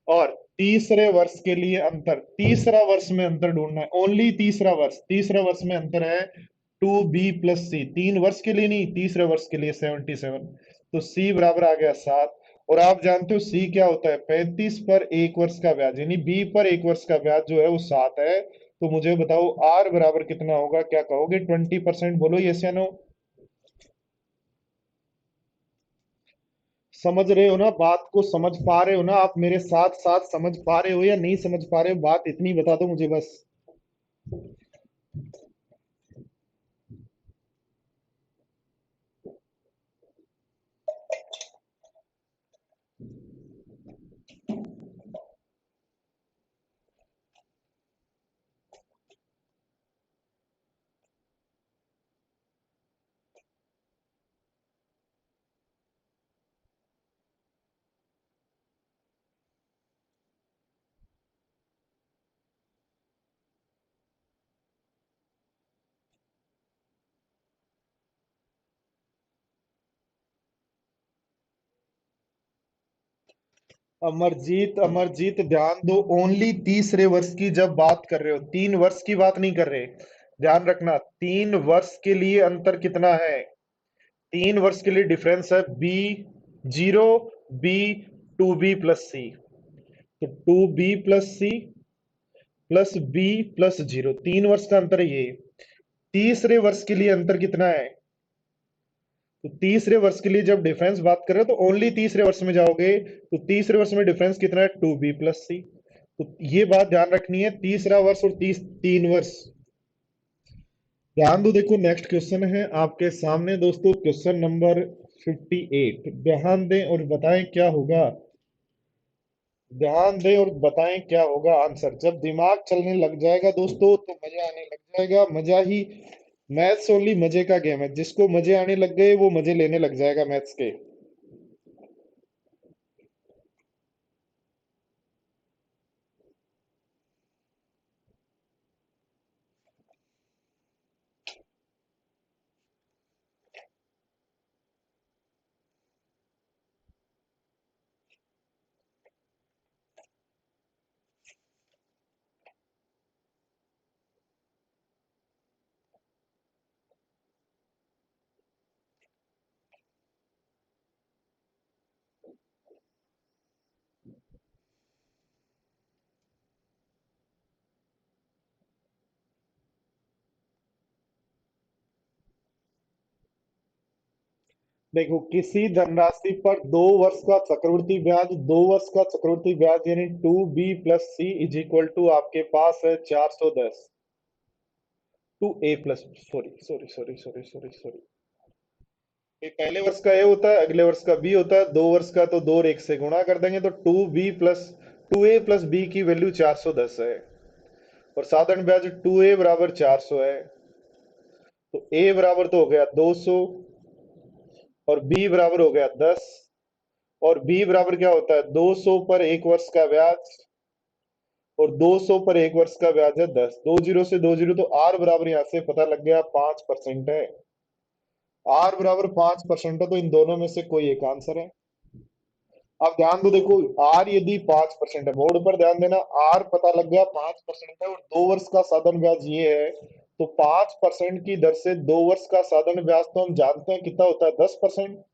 और तीसरे वर्ष के लिए अंतर, तीसरा वर्ष में अंतर ढूंढना है, ओनली तीसरा वर्ष, तीसरा वर्ष में अंतर है 2b+c, 3 वर्ष के लिए नहीं, तीसरे वर्ष के लिए 77। तो c बराबर आ गया 7। और आप जानते हो c क्या होता है? 35 पर 1 वर्ष का ब्याज, यानी b पर 1 वर्ष का ब्याज जो है वो 7 है। तो मुझे बताओ r बराबर कितना होगा? क्या कहोगे? 20%। बोलो यस या नो। समझ रहे हो ना बात को? समझ पा रहे हो ना आप? मेरे साथ साथ समझ पा रहे हो या नहीं समझ पा रहे हो? बात इतनी बता दो मुझे बस। अमरजीत, अमरजीत ध्यान दो, ओनली तीसरे वर्ष की जब बात कर रहे हो, 3 वर्ष की बात नहीं कर रहे। ध्यान रखना, 3 वर्ष के लिए अंतर कितना है? 3 वर्ष के लिए डिफरेंस है b0, b, 2b+c। तो 2b+c प्लस बी प्लस 0, 3 वर्ष का अंतर है ये। तीसरे वर्ष के लिए अंतर कितना है? तो तीसरे वर्ष के लिए जब डिफरेंस बात कर रहे हो तो ओनली तीसरे वर्ष में जाओगे, तो तीसरे वर्ष में डिफरेंस कितना है? 2b+c। तो ये बात ध्यान रखनी है, तीसरा वर्ष और 3 वर्ष। ध्यान दो, देखो नेक्स्ट क्वेश्चन है आपके सामने दोस्तों, क्वेश्चन नंबर 58। ध्यान दें और बताएं क्या होगा। ध्यान दें और बताएं क्या होगा आंसर। जब दिमाग चलने लग जाएगा दोस्तों तो मजा आने लग जाएगा, मजा ही। मैथ्स ओनली मजे का गेम है, जिसको मजे आने लग गए वो मजे लेने लग जाएगा मैथ्स के। देखो, किसी धनराशि पर 2 वर्ष का चक्रवृद्धि ब्याज, 2 वर्ष का चक्रवृद्धि ब्याज यानी 2b+c इज इक्वल टू आपके पास है 410। Two A plus, sorry sorry sorry sorry sorry sorry, ये पहले वर्ष का ए होता है, अगले वर्ष का बी होता है, 2 वर्ष का तो 2 और 1 से गुणा कर देंगे तो 2a+b की वैल्यू 410 है। और साधारण ब्याज 2a बराबर 400 है। तो a बराबर तो हो गया 200, और b बराबर हो गया 10। और b बराबर क्या होता है? 200 पर 1 वर्ष का ब्याज, और 200 पर 1 वर्ष का ब्याज है 10। 2 जीरो से 2 जीरो, तो r बराबर यहां से पता लग गया 5% है। r बराबर 5% है, तो इन दोनों में से कोई एक आंसर है। अब ध्यान दो, देखो आर यदि 5% है, बोर्ड पर ध्यान देना, आर पता लग गया 5% है और 2 वर्ष का साधारण ब्याज ये है, तो 5% की दर से 2 वर्ष का साधारण ब्याज तो हम जानते हैं कितना होता है, 10%।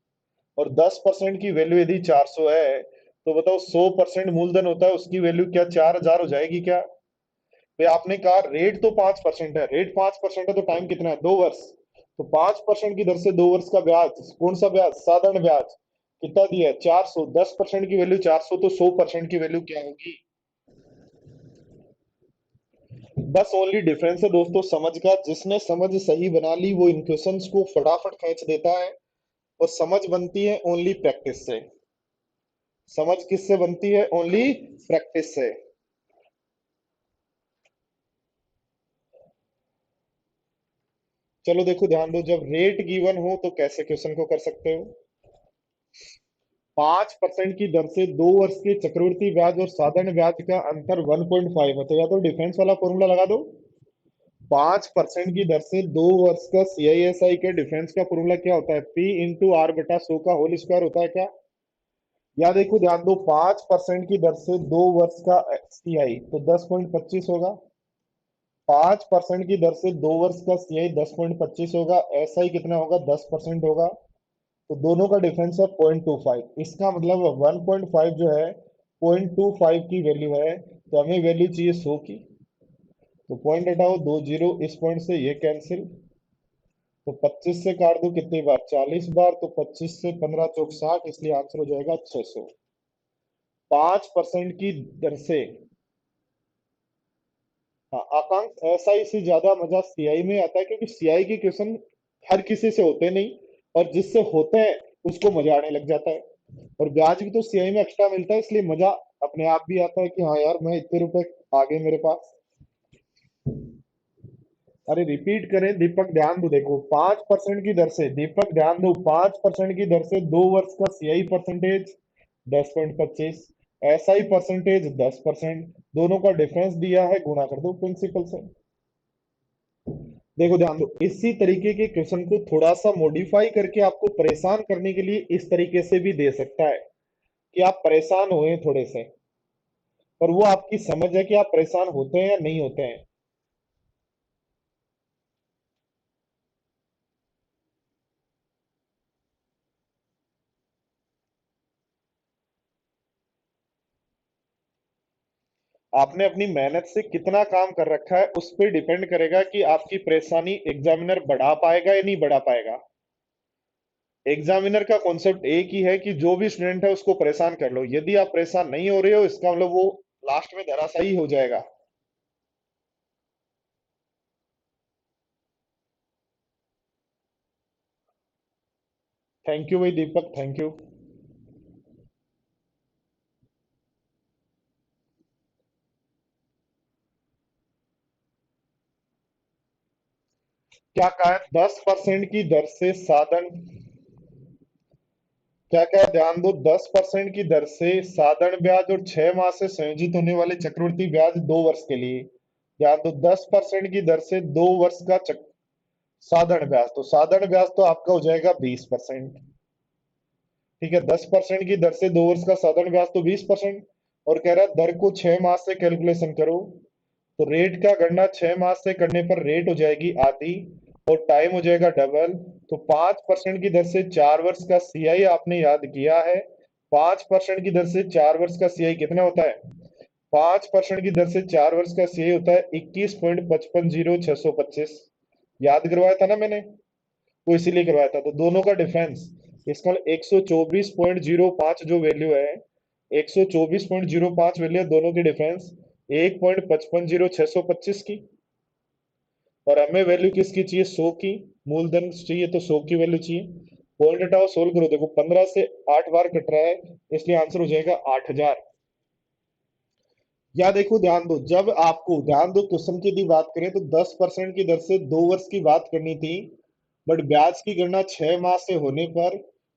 और 10% की वैल्यू यदि 400 है, तो बताओ 100% मूलधन होता है, उसकी वैल्यू क्या 4000 हो जाएगी क्या? भाई आपने कहा रेट तो 5% है, रेट 5% है तो टाइम कितना है, 2 वर्ष। तो 5% की दर से 2 वर्ष का ब्याज, कौन सा ब्याज, साधारण ब्याज, कितना दिया है, 400। 10% की वैल्यू 400, तो 100% की वैल्यू क्या होगी? बस ओनली डिफरेंस है दोस्तों समझ का, जिसने समझ सही बना ली वो इन क्वेश्चंस को फटाफट खींच देता है। और समझ बनती है ओनली प्रैक्टिस से। समझ किससे बनती है, ओनली प्रैक्टिस से। चलो देखो ध्यान दो, जब रेट गिवन हो तो कैसे क्वेश्चन को कर सकते हो। 5% की दर से 2 वर्ष के चक्रवृद्धि ब्याज और साधारण ब्याज का अंतर 1.5 है, तो या तो डिफरेंस वाला फॉर्मूला लगा दो। 5% की दर से 2 वर्ष का सीआईएसआई के डिफरेंस का फॉर्मूला क्या होता है, पी इंटू आर बटा 100 का होल स्क्वायर होता है क्या? या देखो ध्यान दो, 5% की दर से 2 वर्ष का सीआई तो 10.25 होगा। 5% की दर से 2 वर्ष का सीआई 10.25 होगा, एसआई कितना होगा, 10% होगा। तो दोनों का डिफरेंस है 0.25, इसका मतलब 1.5 जो है 0.25 की वैल्यू है, तो हमें वैल्यू चाहिए 100 की। तो पॉइंट हटाओ, 2 जीरो इस पॉइंट से ये कैंसिल। तो 25 से काट दो कितनी बार, 40 बार, तो 25 से 15 चौक 60, इसलिए आंसर हो जाएगा 600। 5% की दर से, हाँ आकांक्ष ऐसा ही से ज्यादा मजा सीआई में आता है, क्योंकि सीआई के क्वेश्चन हर किसी से होते नहीं, और जिससे होते हैं उसको मजा आने लग जाता है। और ब्याज भी तो सीआई में एक्स्ट्रा मिलता है, इसलिए मजा अपने आप भी आता है कि हाँ यार मैं इतने रुपए आ गए मेरे पास। अरे रिपीट करें दीपक, ध्यान दो, देखो 5% की दर से, दीपक ध्यान दो, 5% की दर से 2 वर्ष का सीआई परसेंटेज 10.25, एसआई परसेंटेज 10%, दोनों का डिफरेंस दिया है, गुणा कर दो प्रिंसिपल से। देखो ध्यान दो, इसी तरीके के क्वेश्चन को थोड़ा सा मॉडिफाई करके आपको परेशान करने के लिए इस तरीके से भी दे सकता है कि आप परेशान हुए थोड़े से, पर वो आपकी समझ है कि आप परेशान होते हैं या नहीं होते हैं। आपने अपनी मेहनत से कितना काम कर रखा है उस पर डिपेंड करेगा कि आपकी परेशानी एग्जामिनर बढ़ा पाएगा या नहीं बढ़ा पाएगा। एग्जामिनर का कॉन्सेप्ट एक ही है कि जो भी स्टूडेंट है उसको परेशान कर लो, यदि आप परेशान नहीं हो रहे हो इसका मतलब वो लास्ट में धराशायी हो जाएगा। थैंक यू भाई दीपक, थैंक यू। क्या कहा है, 10% की दर से साधन, क्या क्या है? ध्यान दो, 10% की दर से साधारण ब्याज और 6 माह से संयोजित होने वाले चक्रवृद्धि ब्याज 2 वर्ष के लिए। ध्यान दो, 10% की दर से 2 वर्ष का साधारण ब्याज, तो साधारण ब्याज तो आपका हो जाएगा 20%। ठीक है, 10% की दर से 2 वर्ष का साधारण ब्याज तो 20%। और कह रहा है दर को 6 माह से कैलकुलेशन करो, तो रेट का गणना 6 माह से करने पर रेट हो जाएगी आधी और टाइम हो जाएगा डबल। तो 5% की दर से 4 वर्ष का सीआई आपने याद किया है। 5% की दर से 4 वर्ष का सीआई कितना होता है, 5% की दर से 4 वर्ष का सीआई होता है 21.550625। याद करवाया था ना मैंने, वो इसीलिए करवाया था। तो दोनों का डिफरेंस, इसका 124.05 जो वैल्यू है, 124.05 वैल्यू है, दोनों की डिफरेंस 1.550625 की। और हमें वैल्यू किसकी चाहिए, 100 की, मूलधन चाहिए तो 100 की वैल्यू चाहिए। पॉइंट हटाओ, सोल्व करो, देखो 15 से 8 बार कट रहा है, इसलिए आंसर हो जाएगा 8000। या देखो ध्यान दो, जब आपको ध्यान दो क्वेश्चन की यदि बात करें तो 10% की दर से 2 वर्ष की बात करनी थी, बट ब्याज की गणना 6 माह से होने पर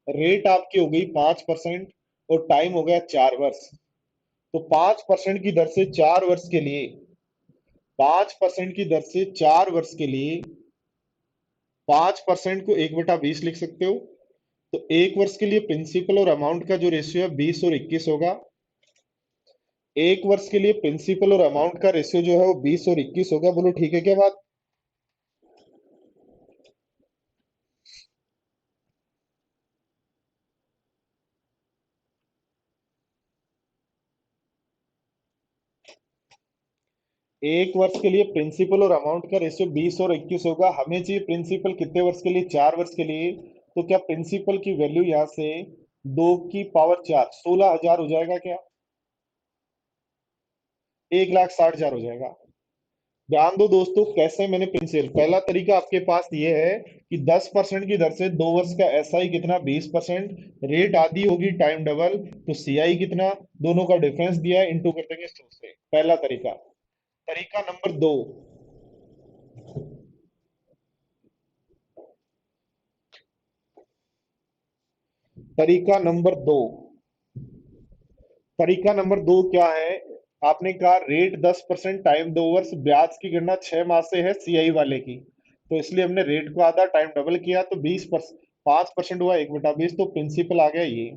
रेट आपकी हो गई 5% और टाइम हो गया 4 वर्ष। तो 5% की दर से 4 वर्ष के लिए, 5% की दर से 4 वर्ष के लिए 5% को 1/20 लिख सकते हो। तो एक वर्ष के लिए प्रिंसिपल और अमाउंट का जो रेशियो है 20 और 21 होगा। एक वर्ष के लिए प्रिंसिपल और अमाउंट का रेशियो जो है वो 20 और 21 होगा। बोलो ठीक है क्या बात? एक वर्ष के लिए प्रिंसिपल और अमाउंट का रेशियो 20 और 21 होगा। हमें चाहिए प्रिंसिपल कितने वर्ष के लिए? 4 वर्ष के लिए। तो क्या प्रिंसिपल की वैल्यू यहाँ से 2 की पावर 4 16,000 हो जाएगा क्या? 1,60,000 हो जाएगा। ध्यान दो दोस्तों, कैसे मैंने प्रिंसिपल, पहला तरीका आपके पास ये है कि 10% की दर से 2 वर्ष का एसआई कितना? 20%। रेट आधी होगी टाइम डबल, तो सीआई कितना? दोनों का डिफरेंस दिया है, इंटू कर देंगे 100 से। पहला तरीका। तरीका नंबर 2। तरीका नंबर दो। तरीका नंबर 2 क्या है? आपने कहा रेट 10% टाइम 2 वर्ष, ब्याज की गणना 6 माह से है सीआई वाले की, तो इसलिए हमने रेट को आधा टाइम डबल किया, तो 20%, 5% हुआ 1/20, तो प्रिंसिपल आ गया ये।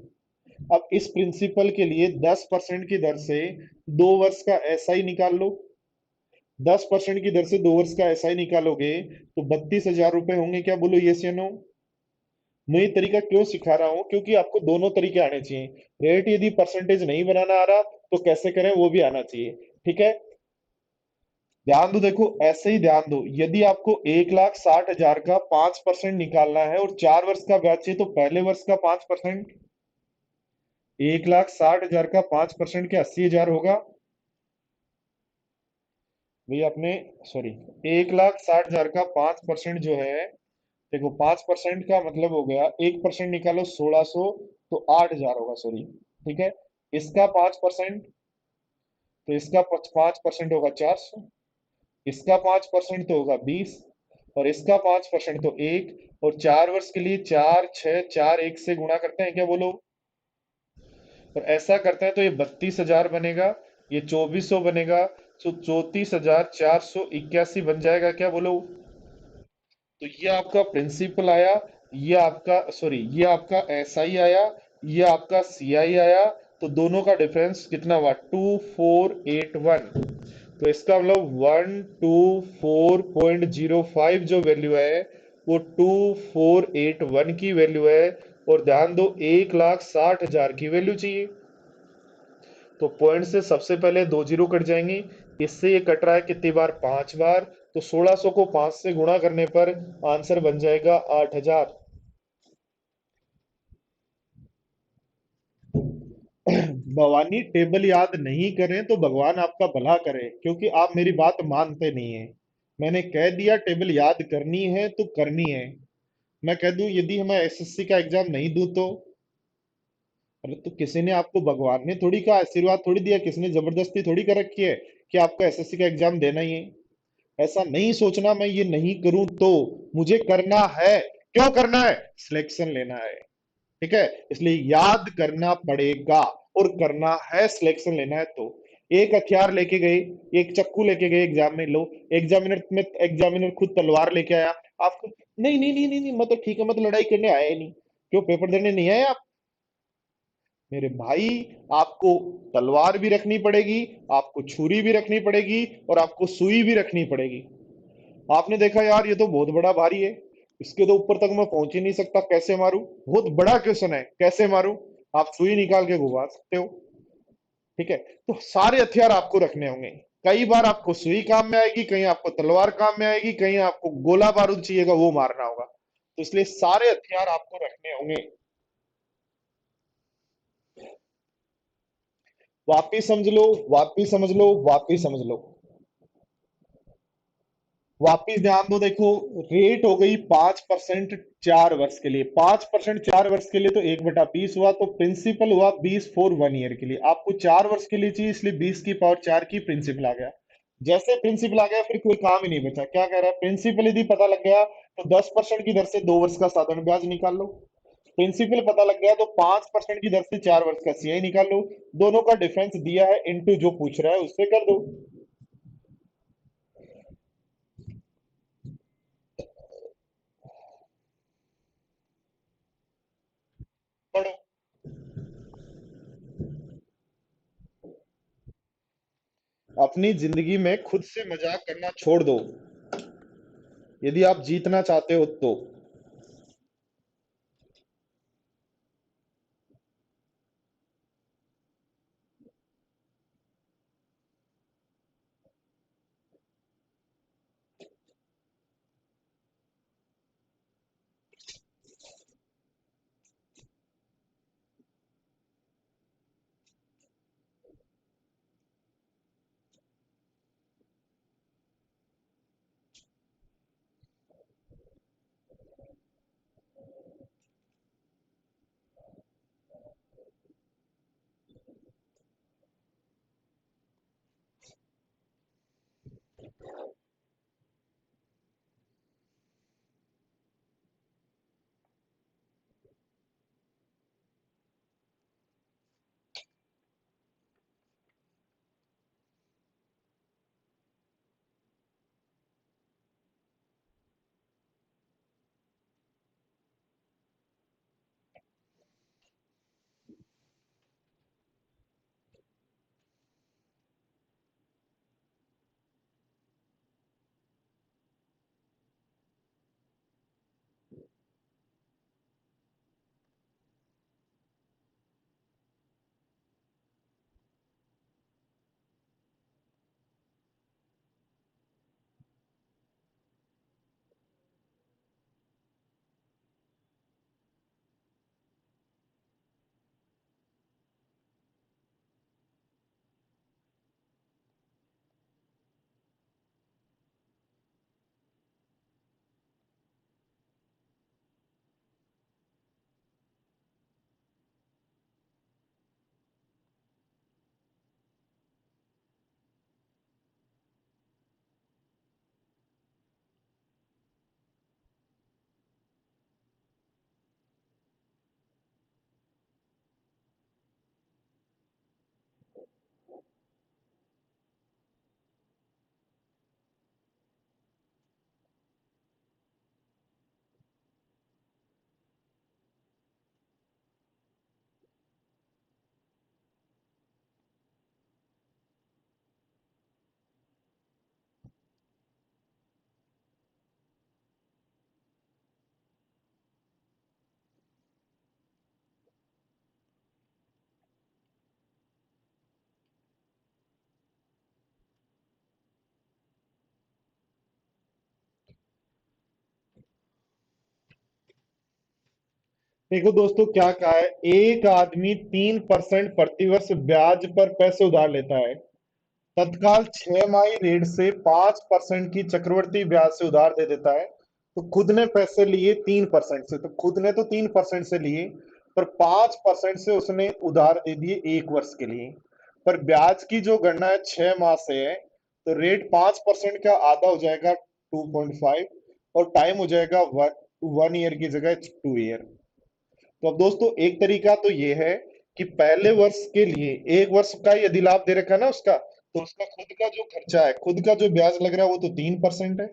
अब इस प्रिंसिपल के लिए 10% की दर से 2 वर्ष का एसआई निकाल लो। 10% की दर से 2 वर्ष का एसआई निकालोगे तो 32,000 रुपए होंगे क्या? बोलो यस या नो। मैं ये तरीका क्यों सिखा रहा हूँ? क्योंकि आपको दोनों तरीके आने चाहिए। रेट यदि परसेंटेज नहीं बनाना आ रहा तो कैसे करें वो भी आना चाहिए। ठीक है, ध्यान दो, देखो ऐसे ही ध्यान दो। यदि आपको 1,60,000 का 5% निकालना है और 4 वर्ष का ब्याज चाहिए, तो पहले वर्ष का 5%, 1,60,000 का 5% के 80,000 होगा। भैया अपने, सॉरी, 1,60,000 का 5% जो है, देखो 5% का मतलब हो गया, 1% निकालो 1,600, तो 8,000 होगा, सॉरी। ठीक है, इसका 5%, तो इसका 5% होगा 400, इसका 5% तो होगा 20, और इसका 5% तो 1, और 4 वर्ष के लिए 4 6 4 1 से गुणा करते हैं क्या? बोलो। और ऐसा करते हैं तो ये 32,000 बनेगा, ये 2,400 बनेगा, तो 34,481 बन जाएगा क्या? बोलो। तो ये आपका प्रिंसिपल आया, ये आपका, सॉरी, ये आपका एसआई आया, ये आपका सीआई आया। तो दोनों का डिफरेंस कितना हुआ? 2481। तो इसका मतलब 124.05 जो वैल्यू है वो 2481 की वैल्यू है। और ध्यान दो, 1,60,000 की वैल्यू चाहिए। तो पॉइंट से सबसे पहले 2 जीरो कट जाएंगी। इससे ये कट रहा है कितनी बार? 5 बार। तो 1,600 को 5 से गुणा करने पर आंसर बन जाएगा 8,000। भवानी, टेबल याद नहीं करें तो भगवान आपका भला करे, क्योंकि आप मेरी बात मानते नहीं है। मैंने कह दिया टेबल याद करनी है तो करनी है। मैं कह दूं यदि मैं एसएससी का एग्जाम नहीं दूं तो? अरे तो किसी ने आपको, भगवान ने थोड़ी का आशीर्वाद थोड़ी दिया, किसी ने जबरदस्ती थोड़ी कर रखी है कि आपको एसएससी का एग्जाम देना ही है। ऐसा नहीं सोचना मैं ये नहीं करूं तो। मुझे करना है। क्यों करना है? सिलेक्शन लेना है। ठीक है, इसलिए याद करना पड़ेगा और करना है, सिलेक्शन लेना है तो। एक हथियार लेके गए, एक चक्कू लेके गए एग्जाम में, लो, एग्जामिनर में, एग्जामिनर खुद तलवार लेके आया। आपको, नहीं नहीं नहीं नहीं नहीं, मतलब ठीक है, मतलब लड़ाई करने आए ही नहीं। क्यों, पेपर देने नहीं आए आप? मेरे भाई, आपको तलवार भी रखनी पड़ेगी, आपको छुरी भी रखनी पड़ेगी, और आपको सुई भी रखनी पड़ेगी। आपने देखा यार ये तो बहुत बड़ा भारी है, इसके तो ऊपर तक मैं पहुंच ही नहीं सकता, कैसे मारूं? बहुत बड़ा क्वेश्चन है, कैसे मारूं? आप सुई निकाल के घुमा सकते हो। ठीक है, तो सारे हथियार आपको रखने होंगे। कई बार आपको सुई काम में आएगी, कहीं आपको तलवार काम में आएगी, कहीं आपको गोला बारूद चाहिएगा वो मारना होगा, तो इसलिए सारे हथियार आपको रखने होंगे। वापिस समझ लो, वापिस समझ लो, वापिस समझ लो, वापिस ध्यान दो, देखो। रेट हो गई 5% 4 वर्ष के लिए, 5% 4 वर्ष के लिए, तो 1/20 हुआ, तो प्रिंसिपल हुआ 20 फॉर 1 ईयर के लिए। आपको 4 वर्ष के लिए चाहिए, इसलिए 20 की पावर 4 की प्रिंसिपल आ गया। जैसे प्रिंसिपल आ गया फिर कोई काम ही नहीं बचा। क्या कह रहा है? प्रिंसिपल यदि पता लग गया तो 10% की दर से 2 वर्ष का साधारण ब्याज निकाल लो। प्रिंसिपल पता लग गया तो 5% की दर से 4 वर्ष का सीआई निकाल लो। दोनों का डिफरेंस दिया है, इनटू जो पूछ रहा है उससे कर दो। अपनी जिंदगी में खुद से मजाक करना छोड़ दो यदि आप जीतना चाहते हो तो। देखो दोस्तों क्या कहा है, एक आदमी 3% प्रतिवर्ष ब्याज पर पैसे उधार लेता है, तत्काल 6 माही रेट से 5% की चक्रवृद्धि ब्याज से उधार दे देता है। तो खुद ने पैसे लिए 3% से, तो खुद ने तो 3% से लिए, पर 5% से उसने उधार दे दिए 1 वर्ष के लिए। पर ब्याज की जो गणना है 6 माह से है, तो रेट 5% का आधा हो जाएगा 2.5, और टाइम हो जाएगा 1 ईयर की जगह 2 ईयर। तो अब दोस्तों एक तरीका तो ये है कि पहले वर्ष के लिए 1 वर्ष का यदि लाभ दे रखा है ना उसका, तो उसका खुद का जो खर्चा है, खुद का जो ब्याज लग रहा है वो तो 3% है,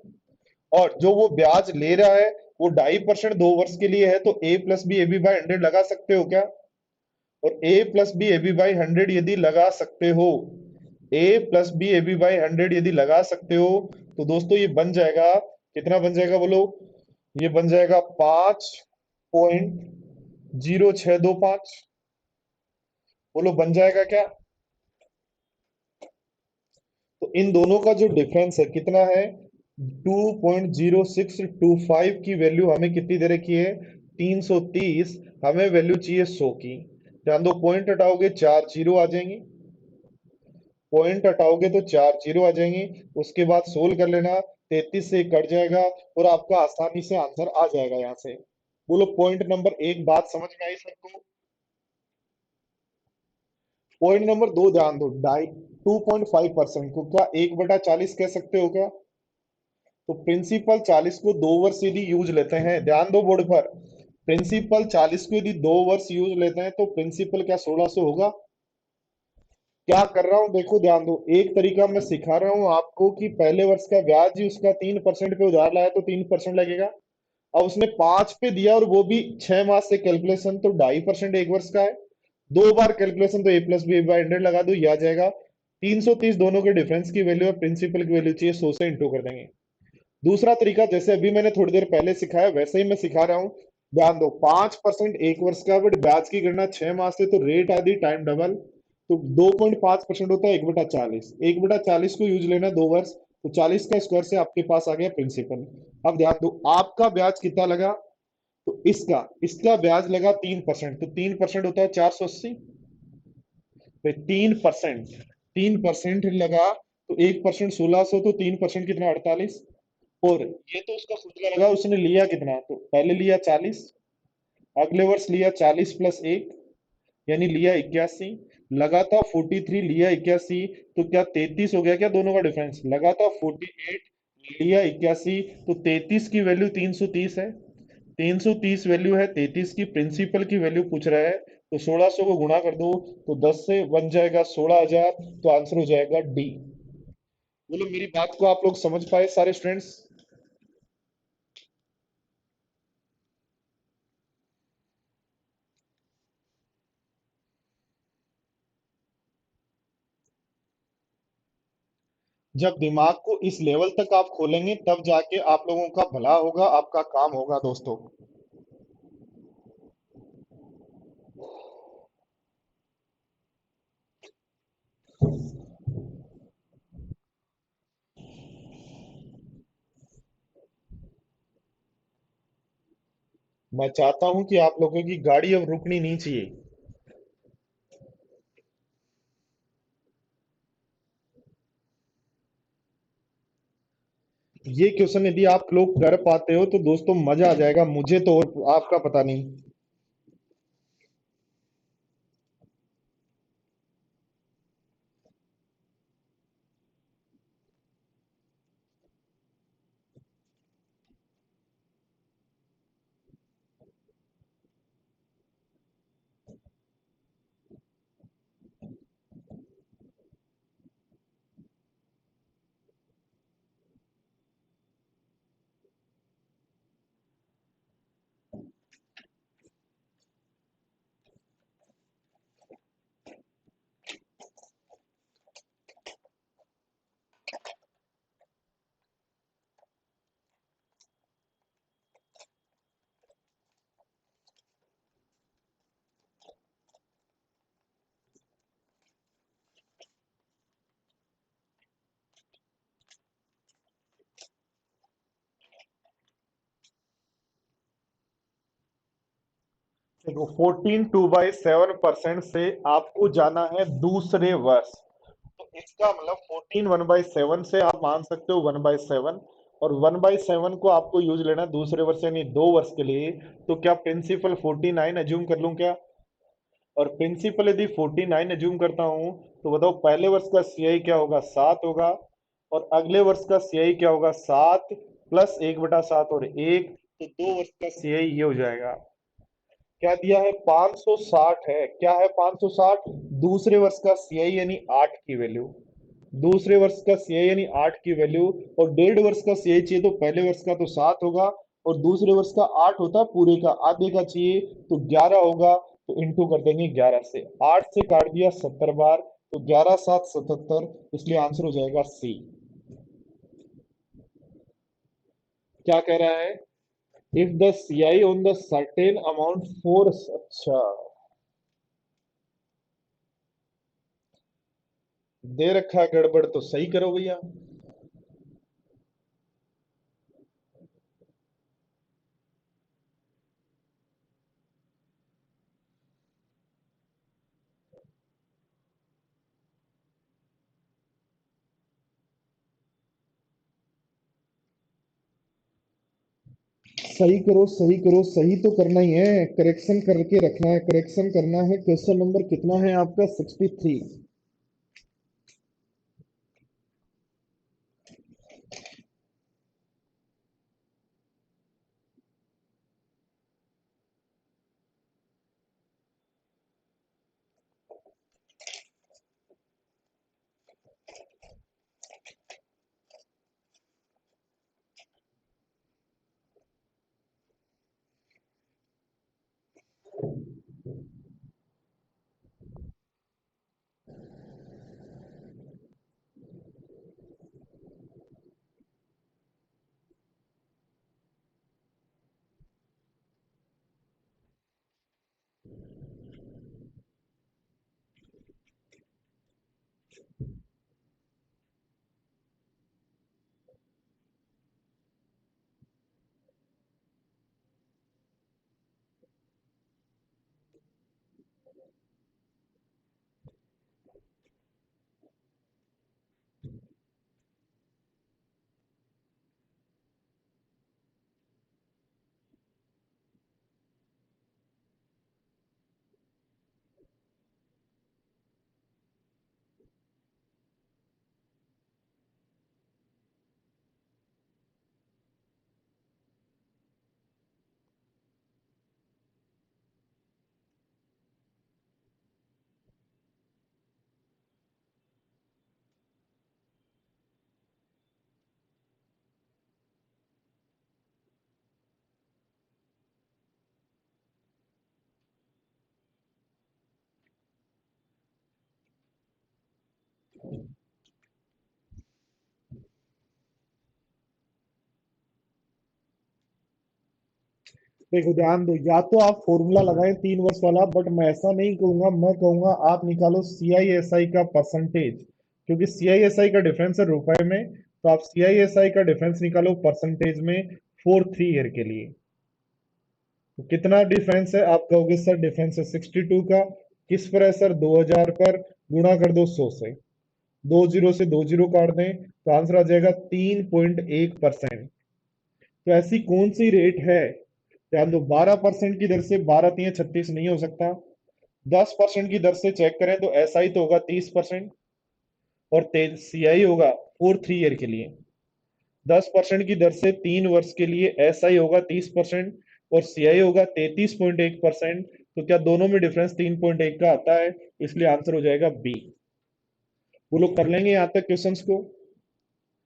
और जो वो ब्याज ले रहा है वो 2.5% 2 वर्ष के लिए है। तो A plus B A B by 100 लगा सकते हो क्या? और A plus B A B by 100 यदि लगा सकते हो, A plus B A B by 100 यदि लगा सकते हो, तो दोस्तों ये बन जाएगा, कितना बन जाएगा बोलो? ये बन जाएगा 5.0625। बोलो बन जाएगा क्या? तो इन दोनों का जो डिफरेंस है कितना है? 2.0625 की वैल्यू हमें कितनी दे रखी है? 330। हमें वैल्यू चाहिए 100 की। ध्यान दो, पॉइंट हटाओगे 4 जीरो आ जाएंगी, पॉइंट हटाओगे तो 4 जीरो आ जाएंगी। उसके बाद सोल्व कर लेना, 33 से कट जाएगा, और आपका आसानी से आंसर आ जाएगा यहाँ से। बोलो पॉइंट नंबर 1 बात समझ में आई सबको? पॉइंट नंबर 2 ध्यान दो, 2.5% को क्या 1/40 कह सकते हो क्या? तो प्रिंसिपल 40 को 2 वर्ष यदि यूज लेते हैं, ध्यान दो बोर्ड पर, प्रिंसिपल 40 को यदि 2 वर्ष यूज लेते हैं तो प्रिंसिपल क्या 1600 होगा? क्या कर रहा हूं देखो, ध्यान दो, एक तरीका मैं सिखा रहा हूं आपको कि पहले वर्ष का ब्याज ही उसका 3% पे उधार लाया तो 3% लगेगा। अब उसने 5 पे दिया और वो भी 6 माह से कैलकुलेशन, तो 2.5% 1 वर्ष का है। 2 बार कैलकुलेशन, तो ए प्लस बी बाई 100 लगा दो, ये आ जाएगा 330 दोनों के डिफरेंस की वैल्यू है, प्रिंसिपल की वैल्यू चाहिए, 100 से इंटू कर देंगे। दूसरा तरीका जैसे अभी मैंने थोड़ी देर पहले सिखाया वैसे ही मैं सिखा रहा हूँ। ध्यान दो, 5% एक वर्ष का, बट ब्याज की गणना 6 माह से, तो रेट आदि टाइम डबल, तो 2.5% होता है 1/40। 1/40 को यूज लेना 2 वर्ष, तो 40 का स्क्वायर से आपके पास आ गया प्रिंसिपल। अब ध्यान दो, आपका ब्याज कितना लगा, तो इसका इसका ब्याज लगा 3%, तो 3% होता है 480। 3%, 3% लगा, तो 1% 1600, तो 3% कितना, 48। और ये तो उसका खुद का लगा, उसने लिया कितना, तो पहले लिया 40, अगले वर्ष लिया 40 + 1, यानी लिया 81, लगा था 43, लिया 81, तो क्या 33 हो गया क्या, दोनों का डिफरेंस, लगा था 48, लिया 81, तो 33 की वैल्यू 330 है। 330 वैल्यू है 33 की, प्रिंसिपल की वैल्यू पूछ रहा है, तो 1600 को गुणा कर दो, तो 10 से बन जाएगा 16,000, तो आंसर हो जाएगा डी। बोलो मेरी बात को आप लोग समझ पाए सारे स्टूडेंट्स? जब दिमाग को इस लेवल तक आप खोलेंगे तब जाके आप लोगों का भला होगा, आपका काम होगा दोस्तों। मैं चाहता हूं कि आप लोगों की गाड़ी अब रुकनी नहीं चाहिए। ये क्वेश्चन यदि आप लोग कर पाते हो तो दोस्तों मजा आ जाएगा, मुझे तो और आपका पता नहीं। देखो, 14 2/7% से आपको जाना है दूसरे वर्ष, तो इसका मतलब 14 1/7 से आप मान सकते हो 1/7, और 1/7 को आपको यूज लेना है दूसरे वर्ष यानी 2 वर्ष के लिए। तो क्या प्रिंसिपल 49 एज्यूम कर लूं क्या? और प्रिंसिपल यदि 49 एज्यूम करता हूं, तो बताओ पहले वर्ष का सीआई क्या होगा, 7 होगा, और अगले वर्ष का सीआई क्या होगा, 7 प्लस 1/7 और 1, तो 2 वर्ष का सीआई ये हो जाएगा। क्या दिया है, 560 है, क्या है 560, दूसरे वर्ष का सीआई यानी 8 की वैल्यू, दूसरे वर्ष का सीआई यानी 8 की वैल्यू, और 1.5 वर्ष का सीआई चाहिए, तो पहले वर्ष का तो 7 होगा, और दूसरे वर्ष का 8 होता है पूरे का, आधे का चाहिए, तो 11 होगा, तो इंटू कर देंगे 11 से, 8 से काट दिया 70 बार, तो 11 7 77, इसलिए आंसर हो जाएगा सी। क्या कह रहा है, if the CI on the certain amount force, अच्छा, दे रखा है गड़बड़ तो सही करो भैया। सही करो, सही करो, सही तो करना ही है, करेक्शन करके रखना है, करेक्शन करना है। क्वेश्चन नंबर कितना है आपका, 63। देखो ध्यान दो, या तो आप फॉर्मूला लगाएं 3 वर्ष वाला, बट मैं ऐसा नहीं कहूंगा, मैं कहूंगा आप निकालो सीआईएसआई का परसेंटेज, क्योंकि सीआईएसआई का डिफरेंस है रुपए में, तो आप सीआईएसआई का डिफरेंस निकालो परसेंटेज में फॉर 3 ईयर के लिए। तो कितना डिफरेंस है? आप कहोगे सर डिफरेंस है 62 का। किस पर है सर? 2000 पर। गुणा कर दो 100 से, 20 से 20 काट दें तो आंसर आ जाएगा 3.1%। तो ऐसी कौन सी रेट है? ध्यान दो, 12% की दर से 12×3=36 नहीं हो सकता। 10% की दर से चेक करें तो एसआई तो होगा 30%, और सीआई होगा फॉर 3 ईयर के लिए। 10% की दर से 3 वर्ष के लिए एसआई होगा 30% और सीआई होगा 33.1%। तो क्या दोनों में डिफरेंस 3.1 का आता है? इसलिए आंसर हो जाएगा बी। वो लोग कर लेंगे यहाँ तक क्वेश्चंस को।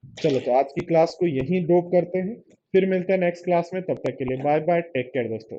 चलो तो आज की क्लास को यहीं ड्रॉप करते हैं, फिर मिलते हैं नेक्स्ट क्लास में। तब तक के लिए बाय बाय, टेक केयर दोस्तों।